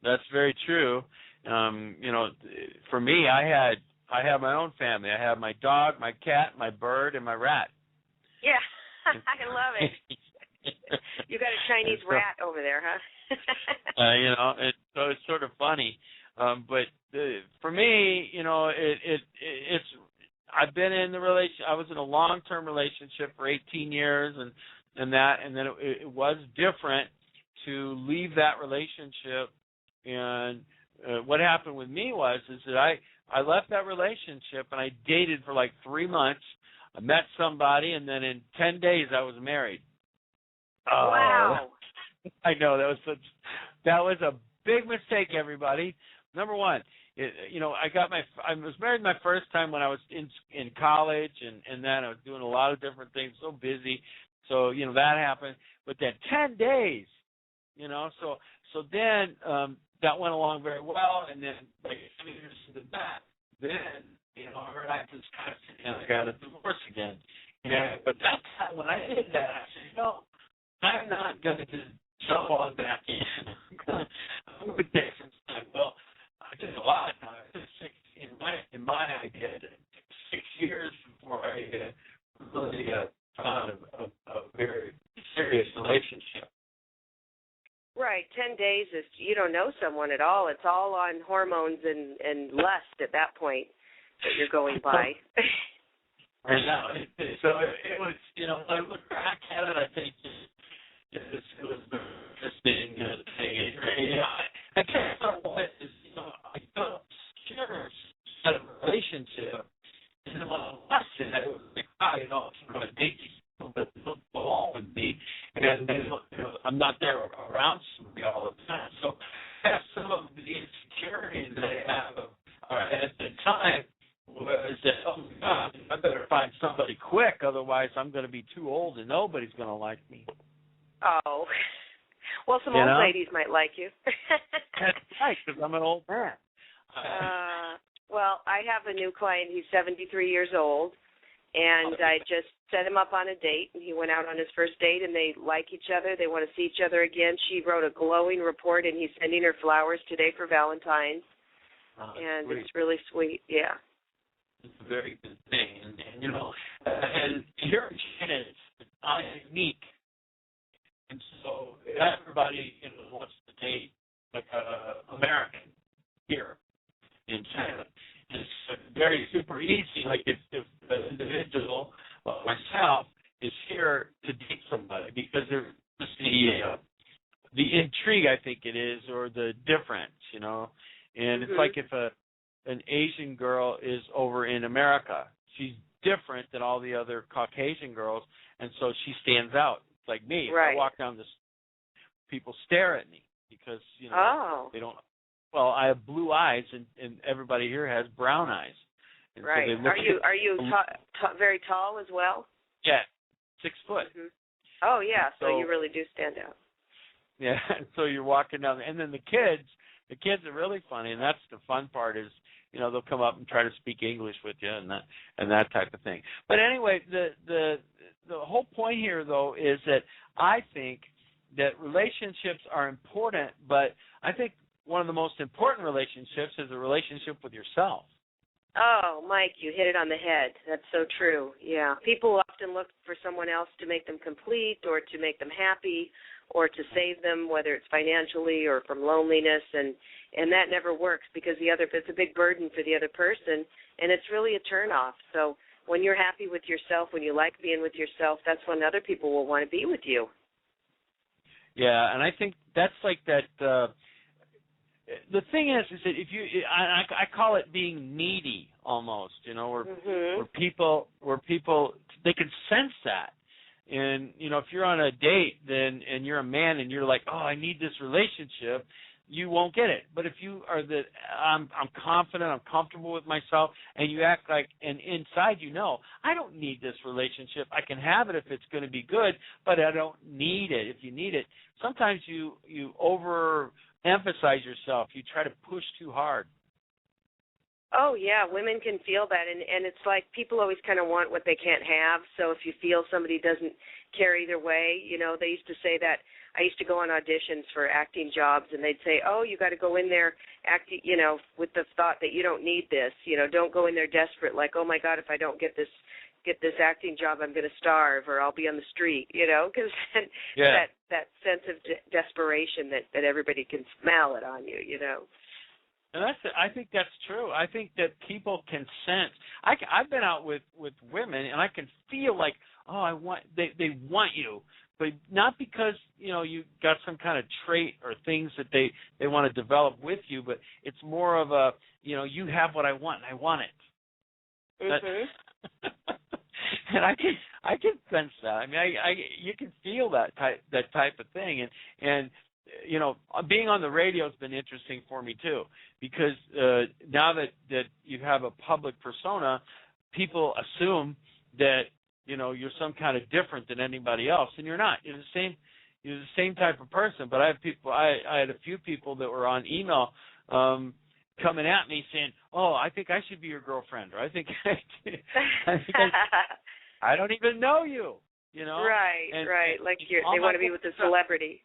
That's very true. For me, I have my own family. I have my dog, my cat, my bird, and my rat. Yeah, I love it. You got a Chinese rat over there, huh? So it's sort of funny. But for me, it's I've been in the relation. I was in a long-term relationship for 18 years, and then it was different to leave that relationship. And what happened with me is that I left that relationship and I dated for like 3 months. I met somebody, and then in 10 days I was married. Wow. I know that was a big mistake, everybody. Number one, I was married my first time when I was in college, and then I was doing a lot of different things, so busy. So, that happened. But then 10 days, so then that went along very well, and then like 2 years into that, then, I heard I was and I got a divorce again. But that time when I did that, I said, I'm not going to just jump on back in. I'm going to take some time. Well, I did a lot of time. In my idea, it took 6 years before I really found a very serious relationship. Right. 10 days is, you don't know someone at all. It's all on hormones and lust at that point that you're going by. I know. So it was, when I look back at it, I think it was interesting thing. I can't tell what is, I felt secure out of a relationship, and then when I lost it, I was like, I'm going to date these people that don't belong with me, and I'm not there around somebody all the time. So that's some of the insecurities that I have at the time. Was that, oh my God, I better find somebody quick, otherwise I'm going to be too old and nobody's going to like me. Oh. Well, some old ladies might like you. That's right, because I'm an old man. Well, I have a new client. He's 73 years old, and I just set him up on a date, and he went out on his first date, and they like each other. They want to see each other again. She wrote a glowing report, and he's sending her flowers today for Valentine's, and sweet. It's really sweet, yeah. It's a very good thing. And and here in China, it's not unique. And so everybody, wants to date like an American here in China. And it's very super easy. Like if an individual, myself, is here to date somebody because there's just the intrigue, I think it is, or the difference, And it's like if an Asian girl is over in America. She's different than all the other Caucasian girls, and so she stands out. It's like me. Right. If I walk down the street, people stare at me because, they don't. Well, I have blue eyes, and everybody here has brown eyes. And right. So are you very tall as well? Yeah, 6 foot. Oh, yeah, so you really do stand out. Yeah, so you're walking down, and then the kids are really funny, and that's the fun part is, they'll come up and try to speak English with you and that type of thing. But anyway, the whole point here, though, is that I think that relationships are important, but I think one of the most important relationships is a relationship with yourself. Oh, Mike, you hit it on the head. That's so true. Yeah. People often look for someone else to make them complete or to make them happy or to save them, whether it's financially or from loneliness, and that never works because it's a big burden for the other person, and it's really a turnoff. So when you're happy with yourself, when you like being with yourself, that's when other people will want to be with you. Yeah, and I think that's like that. The thing is that if you, I call it being needy almost. Where people they can sense that. And, if you're on a date and you're a man and you're like, oh, I need this relationship, you won't get it. But if you are I'm confident, I'm comfortable with myself, and you act like, and inside I don't need this relationship. I can have it if it's going to be good, but I don't need it. If you need it, sometimes you overemphasize yourself. You try to push too hard. Oh, yeah, women can feel that, and it's like people always kind of want what they can't have, so if you feel somebody doesn't care either way, they used to say that. I used to go on auditions for acting jobs, and they'd say, oh, you got to go in there acting, with the thought that you don't need this, don't go in there desperate, like, oh, my God, if I don't get this acting job, I'm going to starve or I'll be on the street, because that sense of desperation that everybody can smell it on you, And I think that's true. I think that people can sense. I've been out with women, and I can feel like, oh, they want you, but not because you got some kind of trait or things that they want to develop with you, but it's more of a you have what I want, and I want it. Mm-hmm. And I can sense that. I mean, you can feel that type of thing, and being on the radio has been interesting for me too, because now that you have a public persona, people assume that you're some kind of different than anybody else, and you're not. You're the same type of person. But I had a few people that were on email coming at me saying, "Oh, I think I should be your girlfriend," or "I think I don't even know you." Right, and, right. Like they want to be with a celebrity.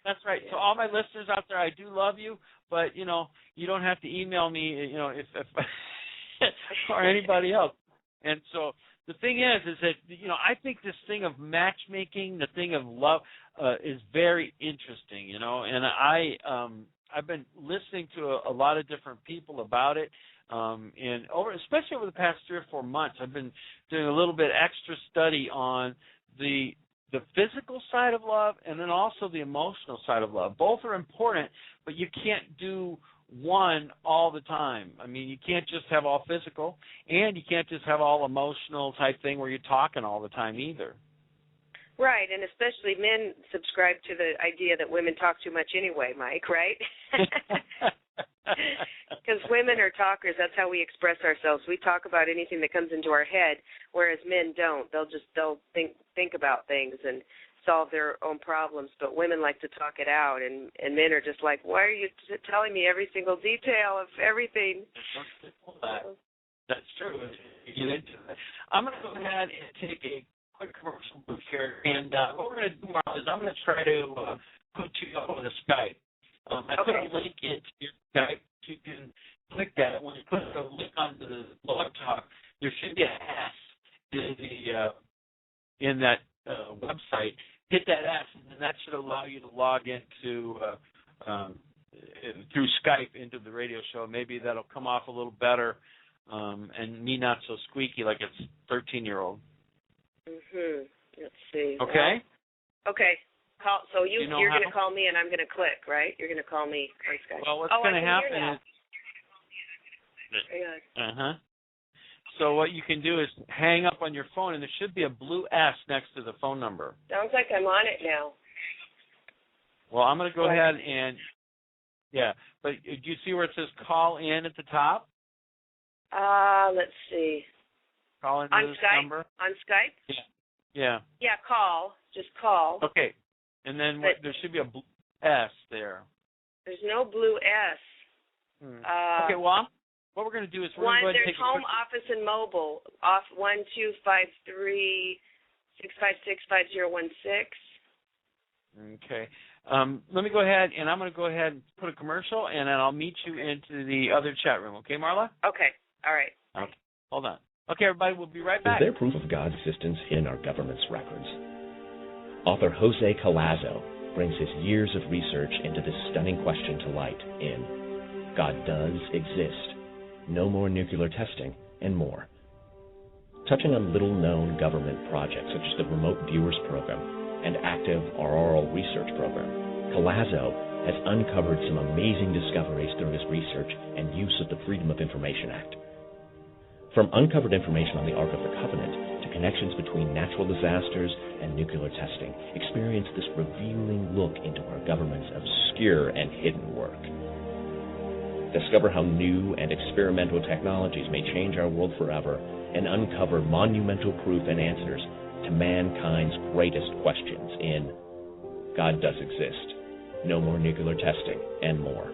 That's right. Yeah. So all my listeners out there, I do love you, but you don't have to email me, if or anybody else. And so the thing is that I think this thing of matchmaking, the thing of love, is very interesting. And I've been listening to a lot of different people about it, and especially over the past 3 or 4 months, I've been doing a little bit extra study on the physical side of love and then also the emotional side of love. Both are important, but you can't do one all the time. I mean, you can't just have all physical, and you can't just have all emotional type thing where you're talking all the time either. Right, and especially men subscribe to the idea that women talk too much anyway, Mike, right? Because women are talkers. That's how we express ourselves. We talk about anything that comes into our head, whereas men don't. They'll think about things and solve their own problems, but women like to talk it out, and men are just like, why are you telling me every single detail of everything? That's true. You get into that. I'm going to go ahead and take a quick commercial break here, and what we're going to do tomorrow is I'm going to try to put you up on the Skype. I put a link into your Skype. You can click that. When you put the link onto the blog talk, there should be an S in that website. Hit that S, and that should allow you to log into through Skype into the radio show. Maybe that'll come off a little better, and me not so squeaky like it's 13-year-old. Mhm. Let's see. Okay. Okay. So you're going to call me, and I'm going to click, right? You're going to call me on Skype. Well, what's going to happen is. So what you can do is hang up on your phone, and there should be a blue S next to the phone number. Sounds like I'm on it now. Well, I'm going to go ahead and, but do you see where it says call in at the top? Let's see. Call in on this Skype? number. On Skype? Yeah. Yeah, call. Just call. Okay. And then there should be S there. There's no blue S. Okay, well, what we're going to do is we're going to go ahead and take home, office, and mobile. Off 1-253-656-5016. Okay. Let me go ahead, and I'm going to go ahead and put a commercial, and then I'll meet you into the other chat room. Okay, Marla? Okay. All right. Okay. Hold on. Okay, everybody, we'll be right back. Is there proof of God's existence in our government's records? Author Jose Collazo brings his years of research into this stunning question to light in God Does Exist, No More Nuclear Testing, and more. Touching on little-known government projects such as the Remote Viewers Program and Active Auroral Research Program, Collazo has uncovered some amazing discoveries through his research and use of the Freedom of Information Act. From uncovered information on the Ark of the Covenant to connections between natural disasters and nuclear testing, experience this revealing look into our government's obscure and hidden work. Discover how new and experimental technologies may change our world forever and uncover monumental proof and answers to mankind's greatest questions in God Does Exist, No More Nuclear Testing, and more.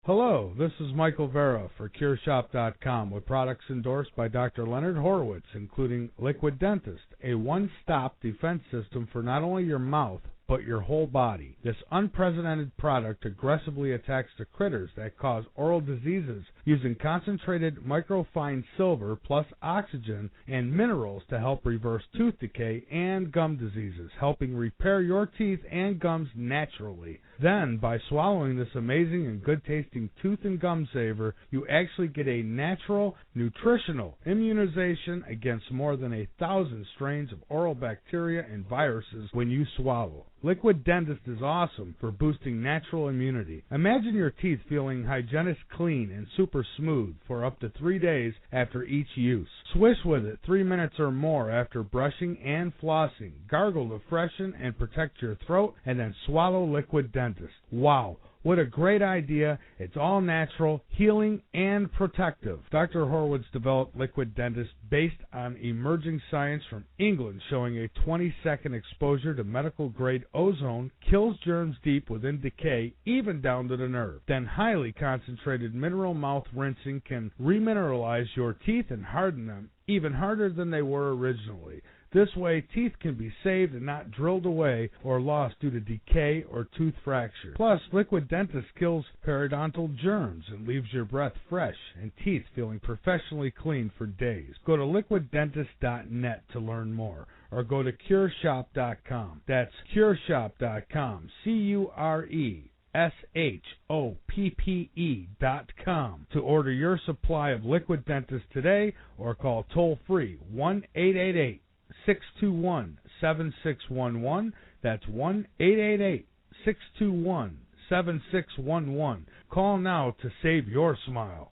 Hello, this is Michael Vera for CureShop.com with products endorsed by Dr. Leonard Horowitz, including Liquid Dentist, a one-stop defense system for not only your mouth, but your whole body. This unprecedented product aggressively attacks the critters that cause oral diseases using concentrated microfine silver plus oxygen and minerals to help reverse tooth decay and gum diseases, helping repair your teeth and gums naturally. Then, by swallowing this amazing and good-tasting tooth and gum saver, you actually get a natural, nutritional immunization against more than 1,000 strains of oral bacteria and viruses when you swallow. Liquid Dentist is awesome for boosting natural immunity. Imagine your teeth feeling hygienic clean and super smooth for up to 3 days after each use. Swish with it 3 minutes or more after brushing and flossing. Gargle to freshen and protect your throat, and then swallow Liquid Dentist. Wow. What a great idea. It's all natural, healing, and protective. Dr. Horowitz developed Liquid Dentist based on emerging science from England showing a 20-second exposure to medical-grade ozone kills germs deep within decay, even down to the nerve. Then highly concentrated mineral mouth rinsing can remineralize your teeth and harden them, even harder than they were originally. This way, teeth can be saved and not drilled away or lost due to decay or tooth fracture. Plus, Liquid Dentist kills periodontal germs and leaves your breath fresh and teeth feeling professionally clean for days. Go to liquiddentist.net to learn more, or go to CureShop.com. That's CureShop.com, CureShoppe.com, to order your supply of Liquid Dentist today, or call toll-free 1-888-621-7611. That's 1-888-621-7611. Call now to save your smile.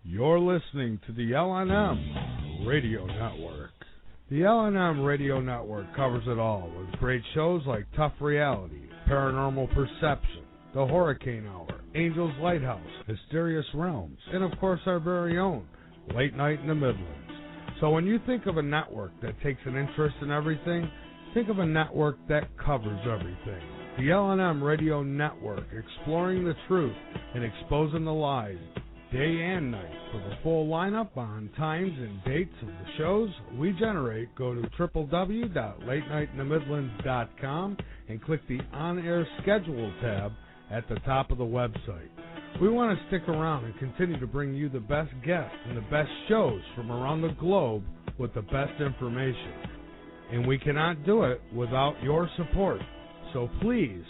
You're listening to the LNM Radio Network. The LNM Radio Network covers it all with great shows like Tough Reality, Paranormal Perception, The Hurricane Hour, Angel's Lighthouse, Mysterious Realms, and of course our very own Late Night in the Midlands. So when you think of a network that takes an interest in everything, think of a network that covers everything. The LNM Radio Network, exploring the truth and exposing the lies day and night. For the full lineup on times and dates of the shows we generate, go to www.latenightinthe-midlands.com and click the On-Air Schedule tab at the top of the website. We want to stick around and continue to bring you the best guests and the best shows from around the globe with the best information. And we cannot do it without your support. So please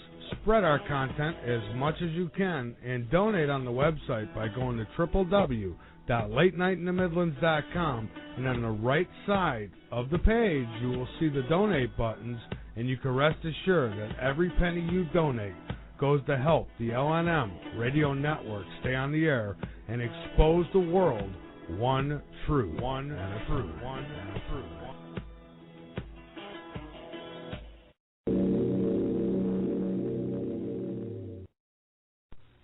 spread our content as much as you can and donate on the website by going to www.latenightinthe-midlands.com, and on the right side of the page you will see the donate buttons, and you can rest assured that every penny you donate goes to help the LNM Radio Network stay on the air and expose the world one truth. One and a truth. One and a truth.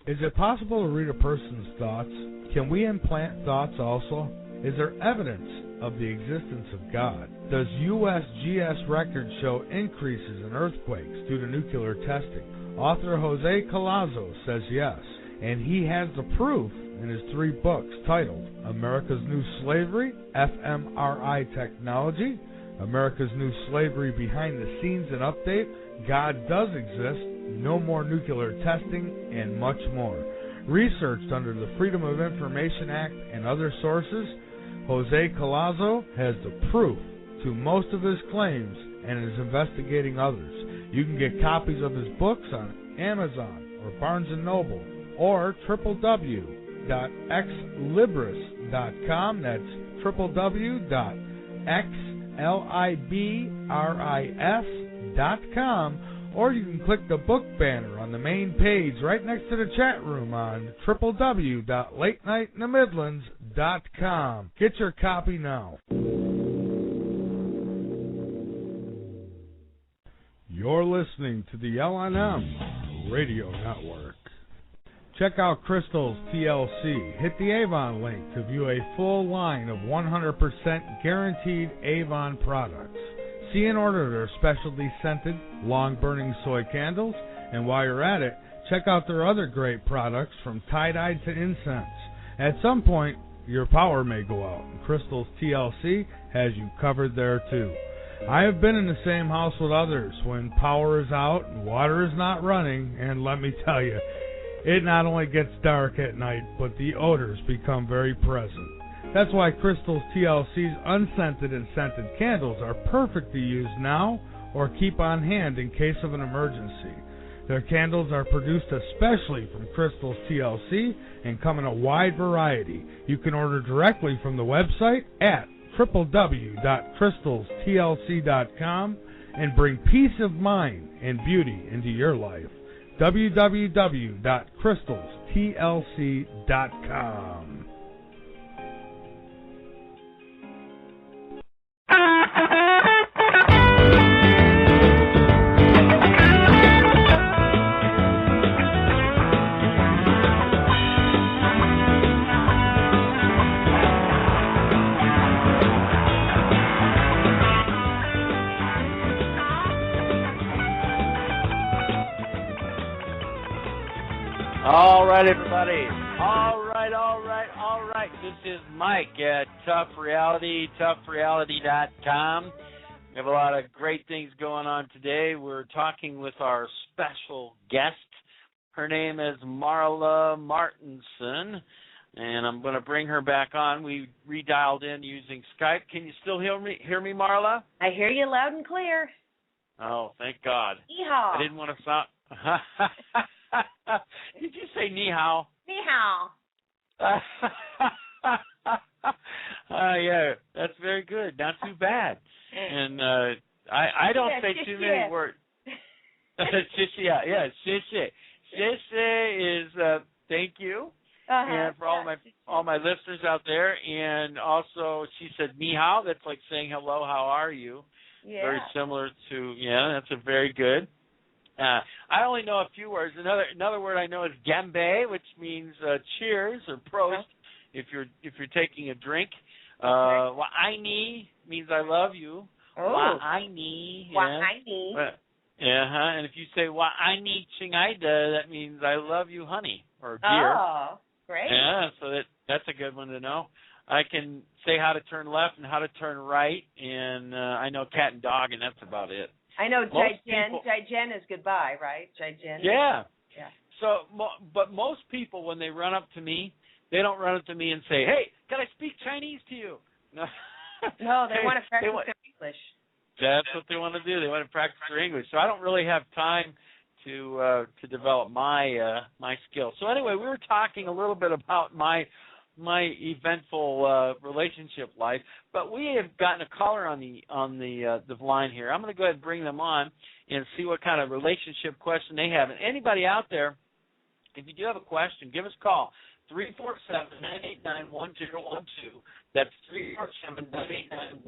Is it possible to read a person's thoughts? Can we implant thoughts also? Is there evidence of the existence of God? Does USGS records show increases in earthquakes due to nuclear testing? Author Jose Collazo says yes, and he has the proof in his 3 books titled America's New Slavery, fMRI Technology, America's New Slavery Behind the Scenes and Update, God Does Exist, No More Nuclear Testing, and much more. Researched under the Freedom of Information Act and other sources, Jose Collazo has the proof to most of his claims and is investigating others. You can get copies of his books on Amazon or Barnes & Noble or www.xlibris.com. That's www.xlibris.com. Or you can click the book banner on the main page right next to the chat room on www.latenightinthemidlands.com. Get your copy now. You're listening to the LNM Radio Network. Check out Crystal's TLC. Hit the Avon link to view a full line of 100% guaranteed Avon products. See and order their specialty scented, long-burning soy candles, and while you're at it, check out their other great products from tie-dye to incense. At some point, your power may go out, and Crystal's TLC has you covered there too. I have been in the same house with others when power is out and water is not running, and let me tell you, it not only gets dark at night, but the odors become very present. That's why Crystal's TLC's unscented and scented candles are perfect to use now or keep on hand in case of an emergency. Their candles are produced especially from Crystal's TLC and come in a wide variety. You can order directly from the website at www.crystalstlc.com and bring peace of mind and beauty into your life. www.crystalstlc.com. All right, everybody. All right. This is Mike at Tough Reality, toughreality.com. We have a lot of great things going on today. We're talking with our special guest. Her name is Marla Martinson, and I'm going to bring her back on. We redialed in using Skype. Can you still hear me, Marla? I hear you loud and clear. Oh, thank God. Yeehaw. I didn't want to sound... Did you say ni hao? Ni hao. Yeah, that's very good. Not too bad. And I don't say too many words. Shishi, yeah, shishi. Shishi is thank you, and for all my listeners out there. And also, she said ni hao. That's like saying hello. How are you? Yeah. Very similar to that's a very good. I only know a few words. Another word I know is gembe, which means cheers or prost if you're taking a drink. Wa'aini means I love you. Wa'aini. Wa'aini. And if you say wa'aini chingaida, that means I love you, honey, or dear. Oh, great. Yeah, so that's a good one to know. I can say how to turn left and how to turn right, and I know cat and dog, and that's about it. I know Jai-Jen is goodbye, right? Jai-Jen. Yeah. So, but most people, when they run up to me, they don't run up to me and say, "Hey, can I speak Chinese to you?" No. No, they want to practice their English. That's what they want to do. They want to practice their English. So I don't really have time to develop my skills. So anyway, we were talking a little bit about my eventful relationship life, but we have gotten a caller on the line here. I'm going to go ahead and bring them on and see what kind of relationship question they have. And anybody out there, if you do have a question, give us a call. 347-989-1012. That's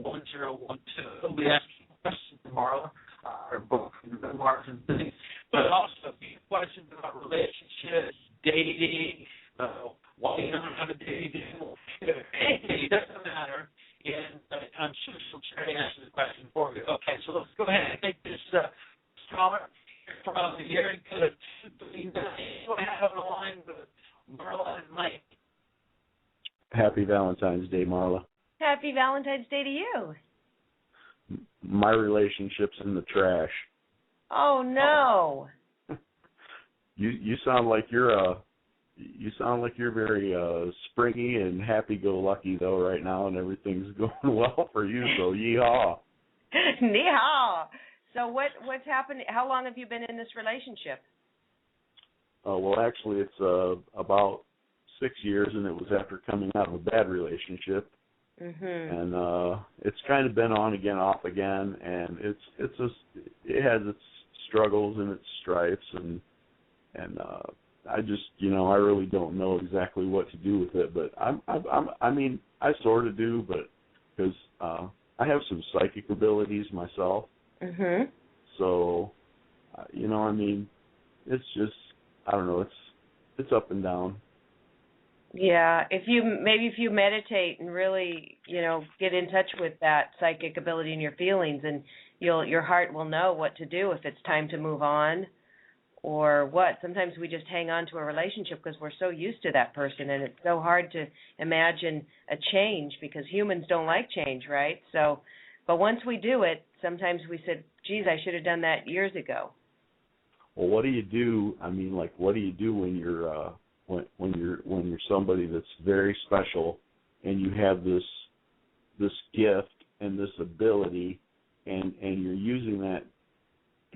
347-989-1012. We'll be asking questions tomorrow, our book, memoirs and things. But also, if you have questions about relationships, dating, why you don't have a dating, anything, it doesn't already answered the question for you. Okay, so let's go ahead and take this caller from here and go to 239. Go ahead on the line with Marla and Mike. Happy Valentine's Day, Marla. Happy Valentine's Day to you. My relationship's in the trash. Oh no. You sound like you're very springy and happy-go-lucky though right now, and everything's going well for you. So yeehaw. Yeehaw. So what's happened? How long have you been in this relationship? Well, actually, it's about 6 years, and it was after coming out of a bad relationship. Mm-hmm. And it's kind of been on again, off again, and it has its struggles and its strifes, and I just, I really don't know exactly what to do with it, but I sort of do, but because I have some psychic abilities myself. Mhm. So, it's just, I don't know, it's up and down. Yeah, if you meditate and really, get in touch with that psychic ability and your feelings, and your heart will know what to do if it's time to move on or what. Sometimes we just hang on to a relationship because we're so used to that person, and it's so hard to imagine a change because humans don't like change, right? So, but once we do it, sometimes we said, geez, I should have done that years ago. Well, what do you do? What do you do when you're when you're somebody that's very special and you have this gift and this ability, and you're using that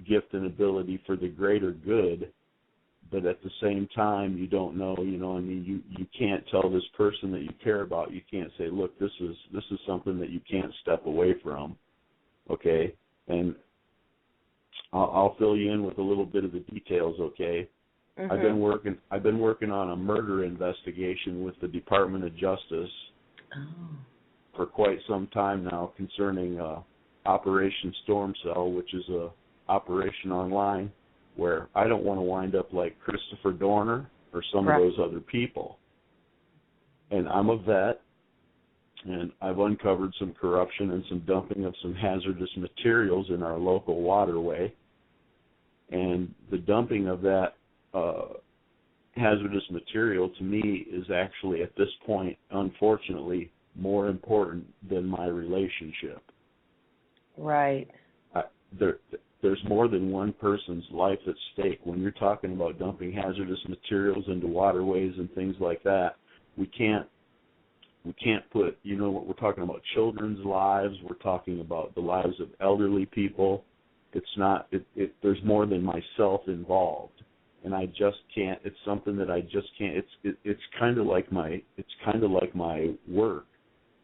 gift and ability for the greater good, but at the same time you don't know, you can't tell this person that you care about, you can't say, look, this is something that you can't step away from, okay? And I'll fill you in with a little bit of the details, okay? Mm-hmm. I've been working on a murder investigation with the Department of Justice for quite some time now concerning Operation Storm Cell, which is a operation online where I don't want to wind up like Christopher Dorner or some of those other people. And I'm a vet, and I've uncovered some corruption and some dumping of some hazardous materials in our local waterway. And the dumping of that hazardous material to me is actually at this point, unfortunately, more important than my relationship. Right. There's more than one person's life at stake. When you're talking about dumping hazardous materials into waterways and things like that, we can't put, we're talking about children's lives, we're talking about the lives of elderly people. It's not, there's more than myself involved. And I just can't, it's something that I just can't, it's kind of like my work.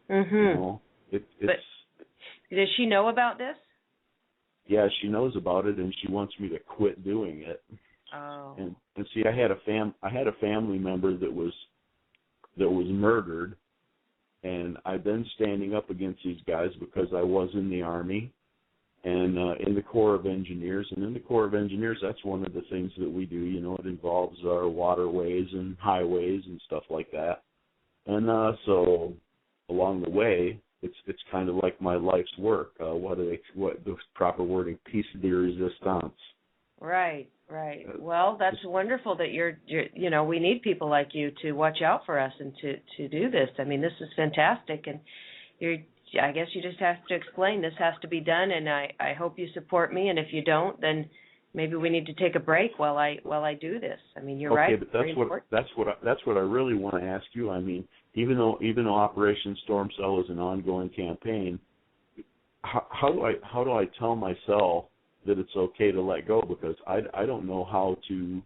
Mhm. But does she know about this? Yeah, she knows about it, and she wants me to quit doing it. Oh. And see, I had a family member that was murdered, and I've been standing up against these guys because I was in the Army and in the Corps of Engineers. And in the Corps of Engineers, that's one of the things that we do. It involves our waterways and highways and stuff like that. And so along the way, it's kind of like my life's work. What the proper wording? Piece de resistance. Right. Well, that's wonderful that you're we need people like you to watch out for us and to do this. I mean, this is fantastic, and I guess you just have to explain this has to be done, and I hope you support me. And if you don't, then maybe we need to take a break while I do this. I mean, you're right. Okay, but that's what I really want to ask you. I mean, even though Operation Storm Cell is an ongoing campaign, how do I tell myself that it's okay to let go? Because I don't know how to.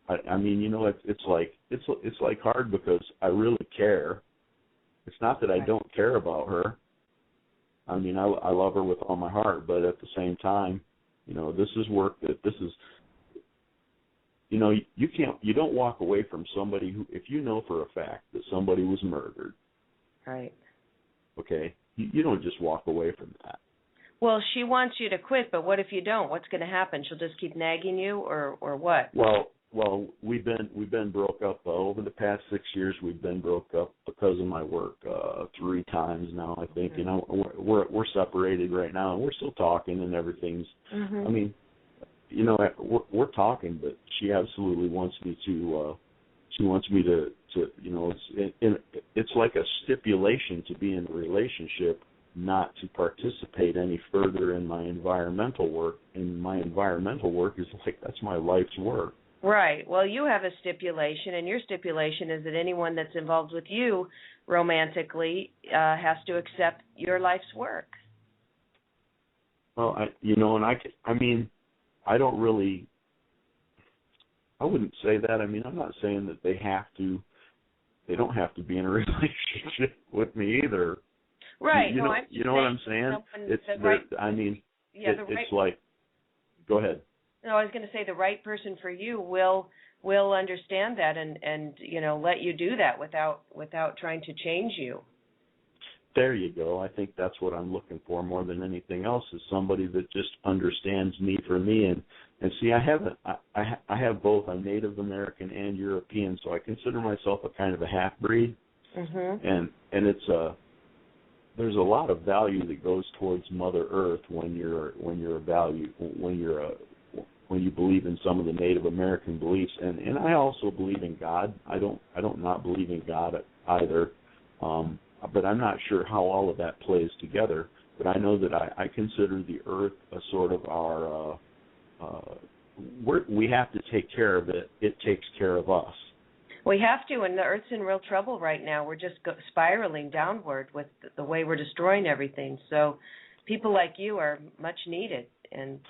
I mean, it's like hard because I really care. It's not that I don't care about her. I mean, I love her with all my heart, but at the same time, this is work this is. You don't walk away from somebody who, if you know for a fact that somebody was murdered. Right. Okay, you don't just walk away from that. Well, she wants you to quit, but what if you don't? What's going to happen? She'll just keep nagging you, or what? Well, Well, we've been broke up over the past 6 years. We've been broke up because of my work 3 times now. I think we're separated right now, and we're still talking, and everything's. I mean, we're talking, but she absolutely wants me to. She wants me to it's like a stipulation to be in a relationship, not to participate any further in my environmental work. And my environmental work is like, that's my life's work. Right. Well, you have a stipulation, and your stipulation is that anyone that's involved with you romantically has to accept your life's work. Well, I don't really. I wouldn't say that. I mean, I'm not saying that they don't have to be in a relationship with me either. Right. You know what I'm saying? It's like, go ahead. No, I was going to say the right person for you will understand that and let you do that without trying to change you. There you go. I think that's what I'm looking for more than anything else, is somebody that just understands me for me. And see, I have both. I'm Native American and European, so I consider myself a kind of a half-breed. And it's there's a lot of value that goes towards Mother Earth when you believe in some of the Native American beliefs. And I also believe in God. I don't not believe in God either. But I'm not sure how all of that plays together. But I know that I consider the Earth a sort of our. We have to take care of it. It takes care of us. We have to, and the Earth's in real trouble right now. We're just spiraling downward with the way we're destroying everything. So people like you are much needed, and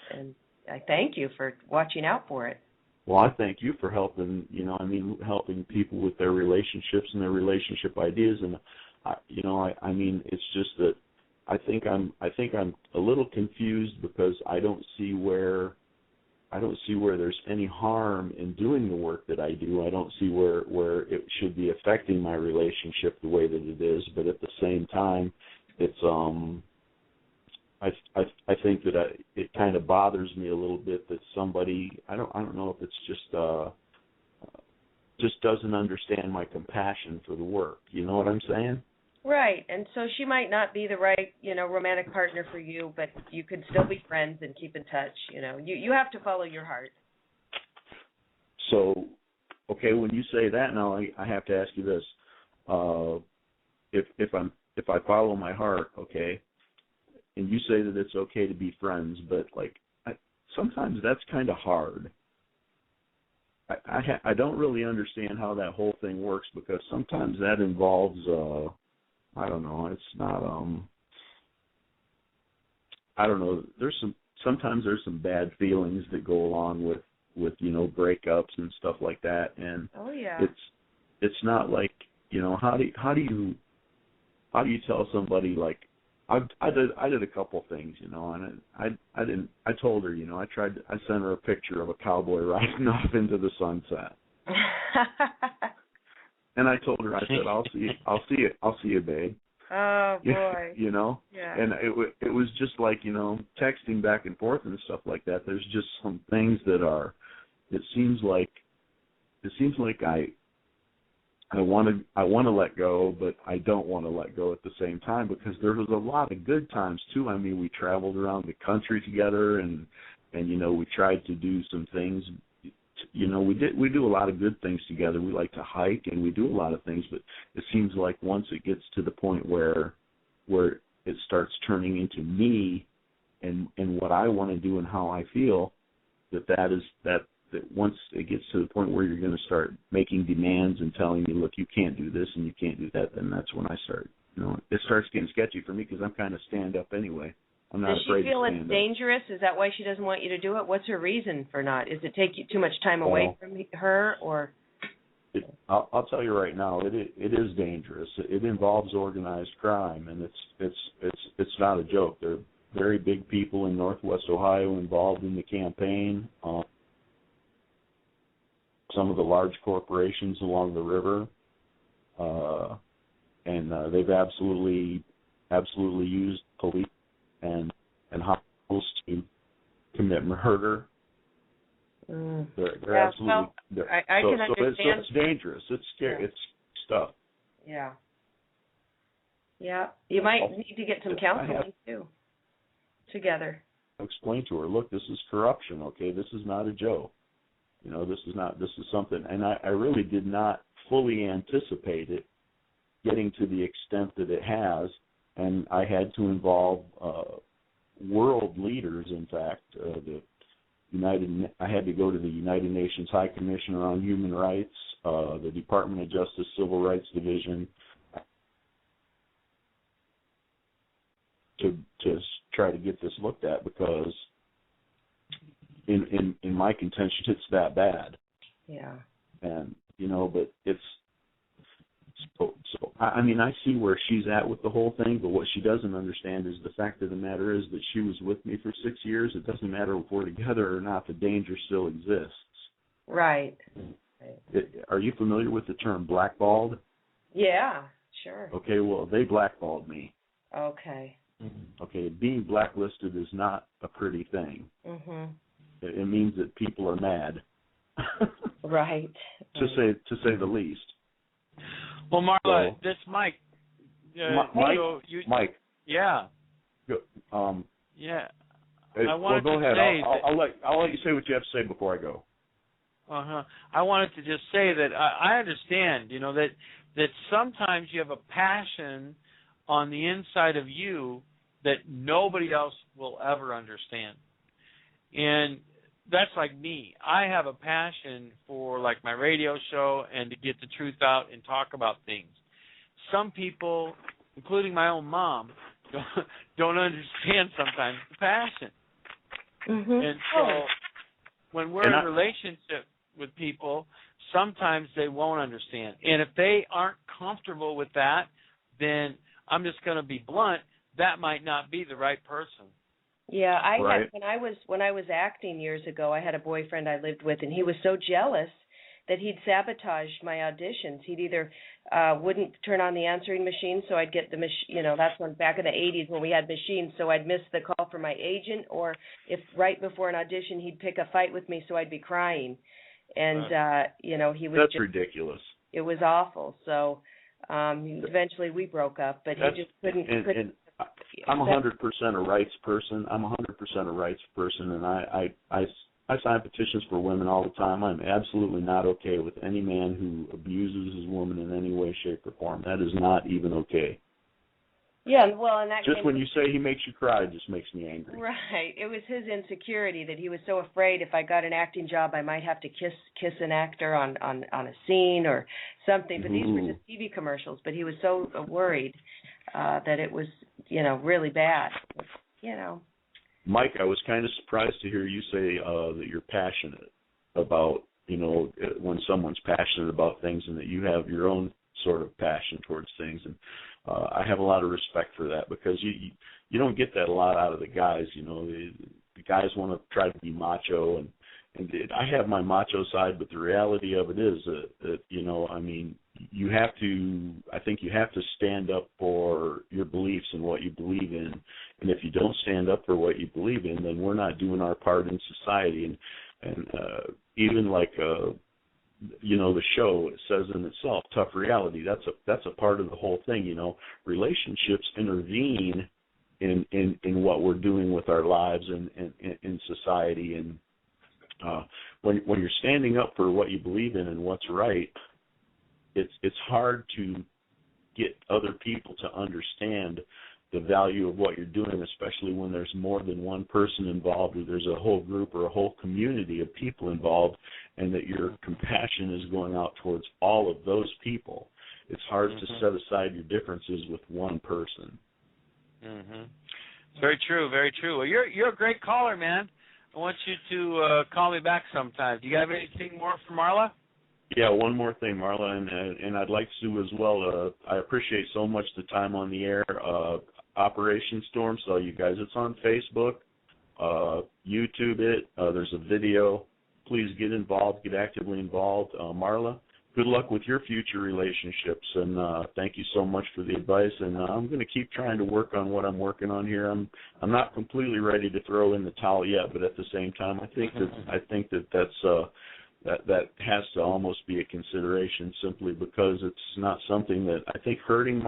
I thank you for watching out for it. Well, I thank you for helping. Helping people with their relationships and their relationship ideas. And it's just that I think I'm a little confused because I don't see where there's any harm in doing the work that I do. I don't see where it should be affecting my relationship the way that it is. But at the same time, it's I think that it kind of bothers me a little bit that somebody, I don't know if it's just doesn't understand my compassion for the work. You know what I'm saying? Right, and so she might not be the right, romantic partner for you, but you could still be friends and keep in touch. You have to follow your heart. So, okay, when you say that now, I have to ask you this: if I follow my heart, okay, and you say that it's okay to be friends, but sometimes that's kind of hard. I don't really understand how that whole thing works, because sometimes that involves. I don't know. It's not. I don't know. Sometimes there's some bad feelings that go along with breakups and stuff like that, and it's not like how do you tell somebody I did a couple things and I told her I sent her a picture of a cowboy riding off into the sunset. And I told her, I said, I'll see you, babe. Oh boy. Yeah. And it was just like, texting back and forth and stuff like that. There's just some things that are, it seems like I want to let go, but I don't want to let go at the same time, because there was a lot of good times too. I mean, we traveled around the country together and we tried to do some things. We do a lot of good things together. We like to hike and we do a lot of things, but it seems like once it gets to the point where it starts turning into me and what I want to do and how I feel, that once it gets to the point where you're going to start making demands and telling me, look, you can't do this and you can't do that, then that's when I start, it starts getting sketchy for me, because I'm kind of stand up anyway. I'm not afraid to stand up. Does she feel it's dangerous? Is that why she doesn't want you to do it? What's her reason for not? Is it take you too much time away from her, or? I'll tell you right now, it is dangerous. It involves organized crime, and it's not a joke. There are very big people in Northwest Ohio involved in the campaign. Some of the large corporations along the river, and they've absolutely used police and hospitals to commit murder. They're absolutely. Well, I can understand. It's dangerous. It's scary. It's stuff. Yeah. Yeah. You might need to get some counseling too. Together. Explain to her, look, this is corruption. Okay, this is not a joke. This is something, and I really did not fully anticipate it getting to the extent that it has, and I had to involve world leaders. In fact, I had to go to the United Nations High Commissioner on Human Rights, the Department of Justice Civil Rights Division, to try to get this looked at, because in my contention, it's that bad. Yeah. And but it's so. I mean, I see where she's at with the whole thing, but what she doesn't understand is the fact of the matter is that she was with me for 6 years. It doesn't matter if we're together or not. The danger still exists. Right. Are you familiar with the term blackballed? Yeah, sure. Okay, well, they blackballed me. Okay. Okay, being blacklisted is not a pretty thing. It means that people are mad. Right. To say the least. Well, Marla, this Mike. Mike. Yeah. Yeah. I wanted go ahead. to say I'll let you say what you have to say before I go. I wanted to just say that I understand, that sometimes you have a passion on the inside of you that nobody else will ever understand. And that's like me. I have a passion for like my radio show and to get the truth out and talk about things. Some people, including my own mom, don't understand sometimes the passion. And so when we're in a relationship with people, sometimes they won't understand. And if they aren't comfortable with that, then I'm just going to be blunt, that might not be the right person. Yeah, I had when I was acting years ago, I had a boyfriend I lived with, and he was so jealous that he'd sabotaged my auditions. He'd either wouldn't turn on the answering machine, so I'd get the that's when back in the 80s when we had machines, so I'd miss the call from my agent, or if right before an audition he'd pick a fight with me, so I'd be crying. And he was That's ridiculous. It was awful. So eventually we broke up, but he just couldn't. I'm 100% a rights person. I'm 100% a rights person, and I sign petitions for women all the time. I'm absolutely not okay with any man who abuses his woman in any way, shape, or form. That is not even okay. Yeah, well, and that just when you say he makes you cry, it just makes me angry. Right. It was his insecurity that he was so afraid if I got an acting job, I might have to kiss an actor on a scene or something. But these were just TV commercials. But he was so worried that it was, really bad. Mike, I was kind of surprised to hear you say that you're passionate about, when someone's passionate about things, and that you have your own sort of passion towards things. And I have a lot of respect for that, because you don't get that a lot out of the guys. The guys want to try to be macho, and I have my macho side, but the reality of it is that I think you have to stand up for your beliefs and what you believe in. And if you don't stand up for what you believe in, then we're not doing our part in society. And even like the show, it says in itself, tough reality. That's a part of the whole thing. Relationships intervene in what we're doing with our lives and in society. And when you're standing up for what you believe in and what's right, it's hard to get other people to understand the value of what you're doing, especially when there's more than one person involved, or there's a whole group or a whole community of people involved, and that your compassion is going out towards all of those people. It's hard to set aside your differences with one person. Very true, very true. Well, you're a great caller, man. I want you to call me back sometime. Do you have anything more for Marla? Yeah, one more thing, Marla, and I'd like to as well. I appreciate so much the time on the air. Operation Storm Cell, you guys. It's on Facebook, YouTube it. There's a video. Please get involved, get actively involved. Marla, good luck with your future relationships, and thank you so much for the advice. And I'm going to keep trying to work on what I'm working on here. I'm not completely ready to throw in the towel yet, but at the same time, I think that has to almost be a consideration, simply because it's not something that I think hurting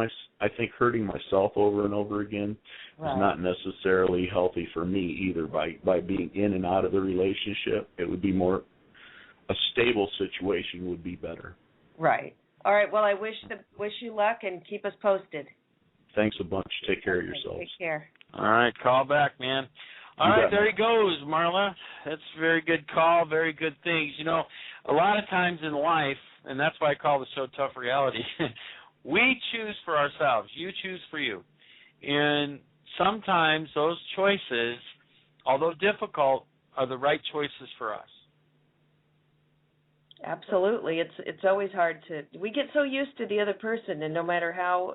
myself over and over again is not necessarily healthy for me either. By being in and out of the relationship, it would be more a stable situation would be better. Right. All right. Well, I wish you luck, and keep us posted. Thanks a bunch. Take care of yourselves. Take care. All right. Call back, man. All right, there he goes, Marla. That's a very good call, very good things. You know, a lot of times in life, and that's why I call the show Tough Reality, we choose for ourselves. You choose for you. And sometimes those choices, although difficult, are the right choices for us. Absolutely. It's always hard we get so used to the other person, and no matter how,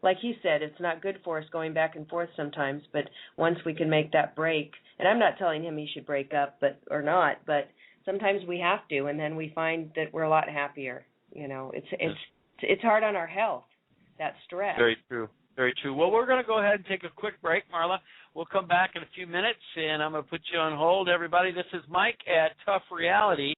like he said, it's not good for us going back and forth sometimes, but once we can make that break, and I'm not telling him he should break up or not, but sometimes we have to, and then we find that we're a lot happier. It's hard on our health, that stress. Very true. Very true. Well, we're going to go ahead and take a quick break, Marla. We'll come back in a few minutes, and I'm going to put you on hold, everybody. This is Mike at Tough Reality.